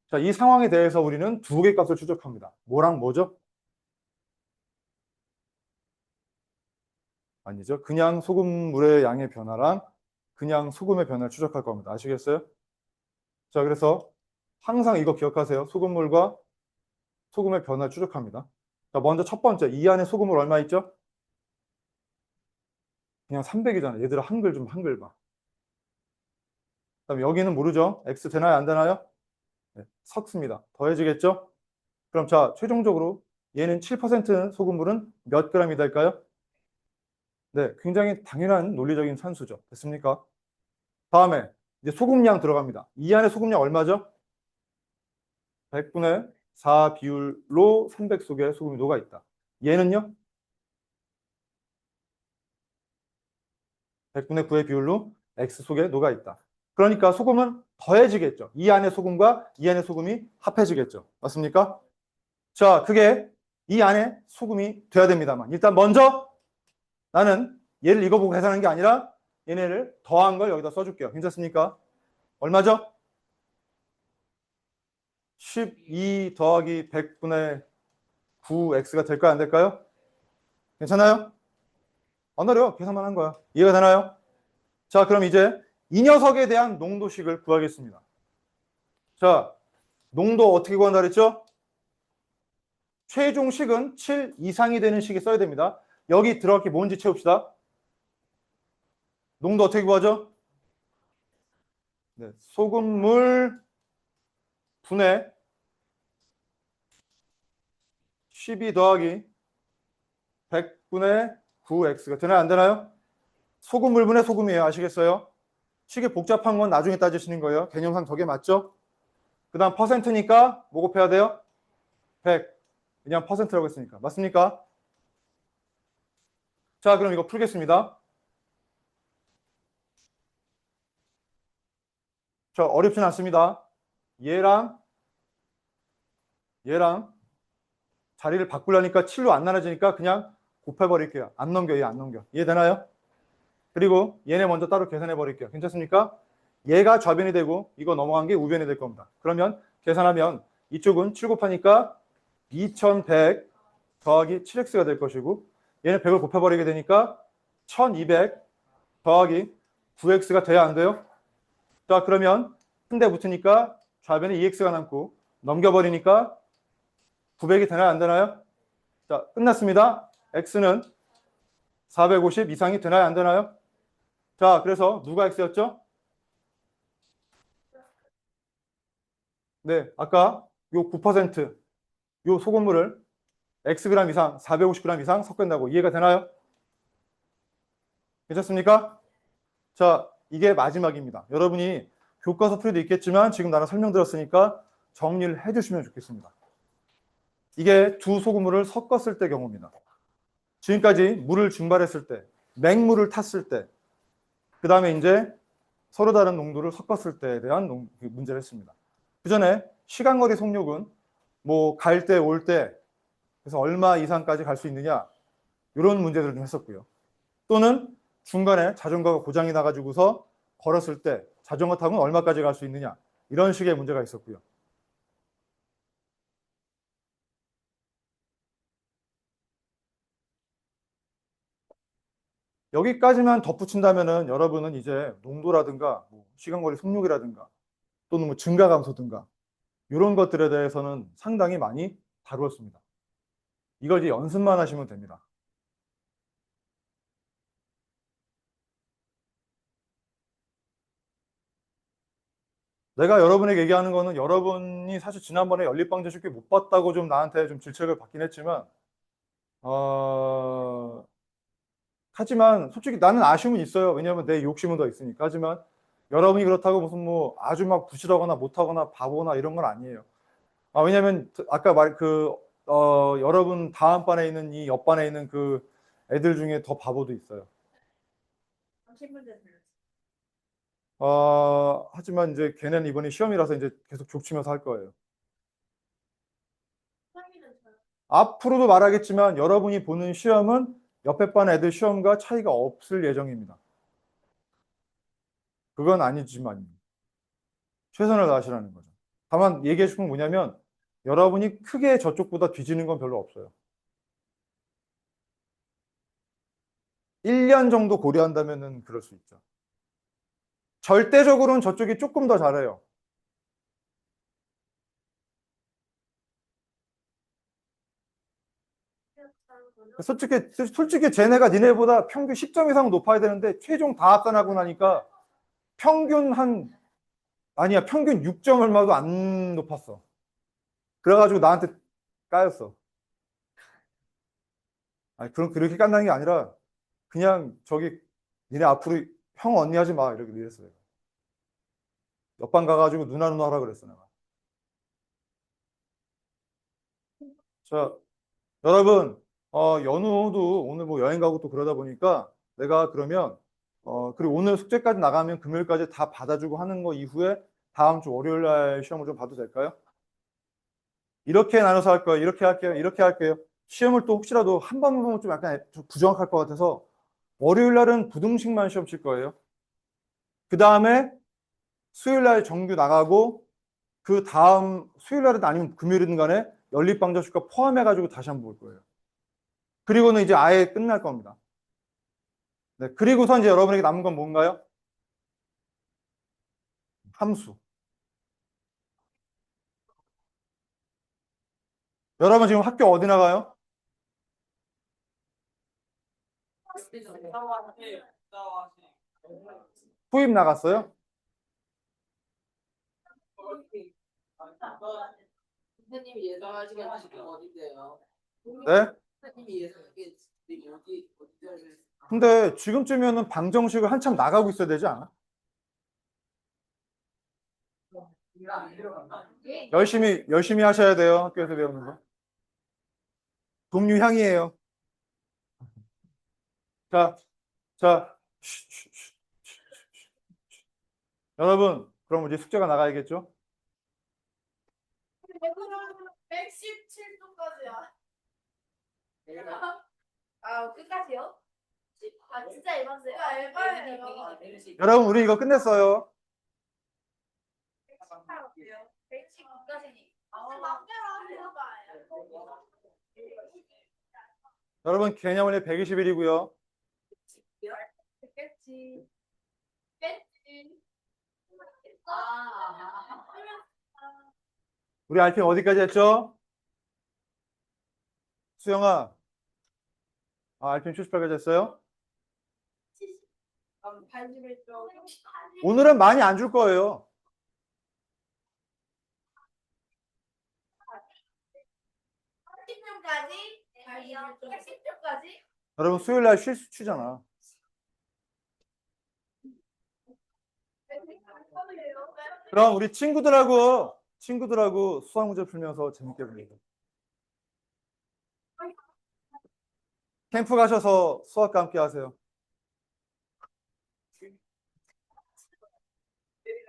자, 이 상황에 대해서 우리는 두 개의 값을 추적합니다. 뭐랑 뭐죠? 아니죠. 그냥 소금물의 양의 변화랑 그냥 소금의 변화를 추적할 겁니다. 아시겠어요? 자, 그래서 항상 이거 기억하세요. 소금물과 소금의 변화를 추적합니다. 자, 먼저 첫 번째, 이 안에 소금물 얼마 있죠? 그냥 300이잖아. 얘들아, 한글 봐. 그다음에 여기는 모르죠? X 되나요? 안 되나요? 네, 섞습니다. 더해지겠죠? 그럼 자, 최종적으로 얘는 7% 소금물은 몇 g이 될까요? 네, 굉장히 당연한 논리적인 산수죠. 됐습니까? 다음에 이제 소금량 들어갑니다. 이 안에 소금량 얼마죠? 100분의 4 비율로 300 속에 소금이 녹아 있다. 얘는요? 100분의 9의 비율로 X 속에 녹아 있다. 그러니까 소금은 더해지겠죠. 이 안에 소금과 이 안에 소금이 합해지겠죠. 맞습니까? 자, 그게 이 안에 소금이 돼야 됩니다만 일단 먼저 나는 얘를 이거 보고 계산하는 게 아니라 얘네를 더한 걸 여기다 써줄게요. 괜찮습니까? 얼마죠? 12 더하기 100분의 9x가 될까요? 안 될까요? 괜찮아요? 안 어려워. 계산만 한 거야. 이해가 되나요? 자, 그럼 이제 이 녀석에 대한 농도식을 구하겠습니다. 자, 농도 어떻게 구한다 그랬죠? 최종식은 7 이상이 되는 식이 써야 됩니다. 여기 들어갈 게 뭔지 채웁시다. 농도 어떻게 구하죠? 네, 소금물 분해 12 더하기 100분의 9x가 되나요? 안 되나요? 소금물 분해 소금이에요. 아시겠어요? 식이 복잡한 건 나중에 따지시는 거예요. 개념상 저게 맞죠? 그 다음 퍼센트니까 뭐 곱해야 돼요? 100. 그냥 퍼센트라고 했으니까. 맞습니까? 자, 그럼 이거 풀겠습니다. 자, 어렵진 않습니다. 얘랑 자리를 바꾸려니까 7로 안 나눠지니까 그냥 곱해버릴게요. 안 넘겨, 얘 안 넘겨. 이해되나요? 그리고 얘네 먼저 따로 계산해 버릴게요. 괜찮습니까? 얘가 좌변이 되고 이거 넘어간 게 우변이 될 겁니다. 그러면 계산하면 이쪽은 7 곱하니까 2100 더하기 7x가 될 것이고 얘는 100을 곱해버리게 되니까 1200 더하기 9x가 돼야 안 돼요? 자, 그러면 한 대 붙으니까 좌변에 2x가 남고 넘겨버리니까 900이 되나요? 안 되나요? 자, 끝났습니다. x는 450 이상이 되나요? 안 되나요? 자, 그래서 누가 x였죠? 네, 아까 요 9% 요 소금물을 xg 이상, 450g 이상 섞은다고 이해가 되나요? 괜찮습니까? 자, 이게 마지막입니다. 여러분이 교과서 풀이도 있겠지만 지금 나는 설명드렸으니까 정리를 해주시면 좋겠습니다. 이게 두 소금물을 섞었을 때 경우입니다. 지금까지 물을 증발했을 때, 맹물을 탔을 때, 그 다음에 이제 서로 다른 농도를 섞었을 때에 대한 문제를 했습니다. 그 전에 시간거리 속력은 뭐 갈 때, 올 때, 그래서 얼마 이상까지 갈 수 있느냐, 이런 문제들을 좀 했었고요. 또는 중간에 자전거가 고장이 나가지고서 걸었을 때 자전거 타고는 얼마까지 갈 수 있느냐, 이런 식의 문제가 있었고요. 여기까지만 덧붙인다면은 여러분은 이제 농도라든가 뭐 시간거리 속력이라든가 또는 뭐 증가 감소든가 이런 것들에 대해서는 상당히 많이 다루었습니다. 이걸 이제 연습만 하시면 됩니다. 내가 여러분에게 얘기하는 거는 여러분이 사실 지난번에 연립방정 쉽게 못 봤다고 좀 나한테 좀 질책을 받긴 했지만 하지만 솔직히 나는 아쉬움은 있어요. 왜냐하면 내 욕심은 더 있으니까. 하지만 여러분이 그렇다고 무슨 뭐 아주 막 부실하거나 못하거나 바보나 이런 건 아니에요. 왜냐하면 아까 여러분 다음 반에 있는 이 옆반에 있는 그 애들 중에 더 바보도 있어요. 하지만 이제 걔네는 이번에 시험이라서 이제 계속 족치면서 할 거예요. 앞으로도 말하겠지만 여러분이 보는 시험은 옆에 반 애들 시험과 차이가 없을 예정입니다. 그건 아니지만 최선을 다하시라는 거죠. 다만 얘기해 주는 건 뭐냐면 여러분이 크게 저쪽보다 뒤지는 건 별로 없어요. 1년 정도 고려한다면은 그럴 수 있죠. 절대적으로는 저쪽이 조금 더 잘해요. 솔직히 쟤네가 니네보다 평균 10점 이상 높아야 되는데 최종 다 합산하고 나니까 평균 평균 6점 얼마도 안 높았어. 그래가지고 나한테 까였어. 아니, 그럼 그렇게 깐다는 게 아니라 그냥 저기 니네 앞으로 형 언니 하지 마 이렇게 이랬어요. 옆반 가가지고 누나 하라 그랬어 내가. 자, 여러분 연우도 오늘 뭐 여행 가고 또 그러다 보니까 내가 그러면 그리고 오늘 숙제까지 나가면 금요일까지 다 받아주고 하는 거 이후에 다음 주 월요일 날 시험을 좀 봐도 될까요? 이렇게 나눠서 할 거예요. 이렇게 할게요. 이렇게 할게요. 시험을 또 혹시라도 한 번 보면 좀 약간 좀 부정확할 것 같아서 월요일 날은 부등식만 시험 칠 거예요. 그 다음에 수요일 날 정규 나가고 그 다음 수요일 날은 아니면 금요일이든 간에 연립방정식과 포함해가지고 다시 한번 볼 거예요. 그리고는 이제 아예 끝날 겁니다. 네, 그리고서 이제 여러분에게 남은 건 뭔가요? 함수. 여러분 지금 학교 어디 나가요? 후임 나갔어요? 선생님이 예상하시기엔 지금 어딘데요? 네? 선생님이 예상하기엔 지금 어디를 근데 지금쯤이면은 방정식을 한참 나가고 있어야 되지 않아? 열심히 하셔야 돼요. 학교에서 배우는 거. 동류향이에요. 자, 자. 여러분, 그럼 이제 숙제가 나가야겠죠? 117도까지야. 아, 끝까지요? 아, 진짜 에반스야. 에반스예요. 여러분, 우리 이거 끝냈어요. 119까지니. 맘대로 하는 거 아니야. 여러분, 개념원의 121이고요. 됐겠지. 됐지. 아. 우리 알핀 어디까지 했죠? 수영아. 알핀 78까지 했어요? 81쪽. 오늘은 많이 안 줄 거예요. 80쪽까지? 80쪽까지? 여러분, 수요일 날 실수치잖아. 그럼 우리 친구들하고 수학 문제 풀면서 재밌게 보내요. 캠프 가셔서 수학과 함께 하세요.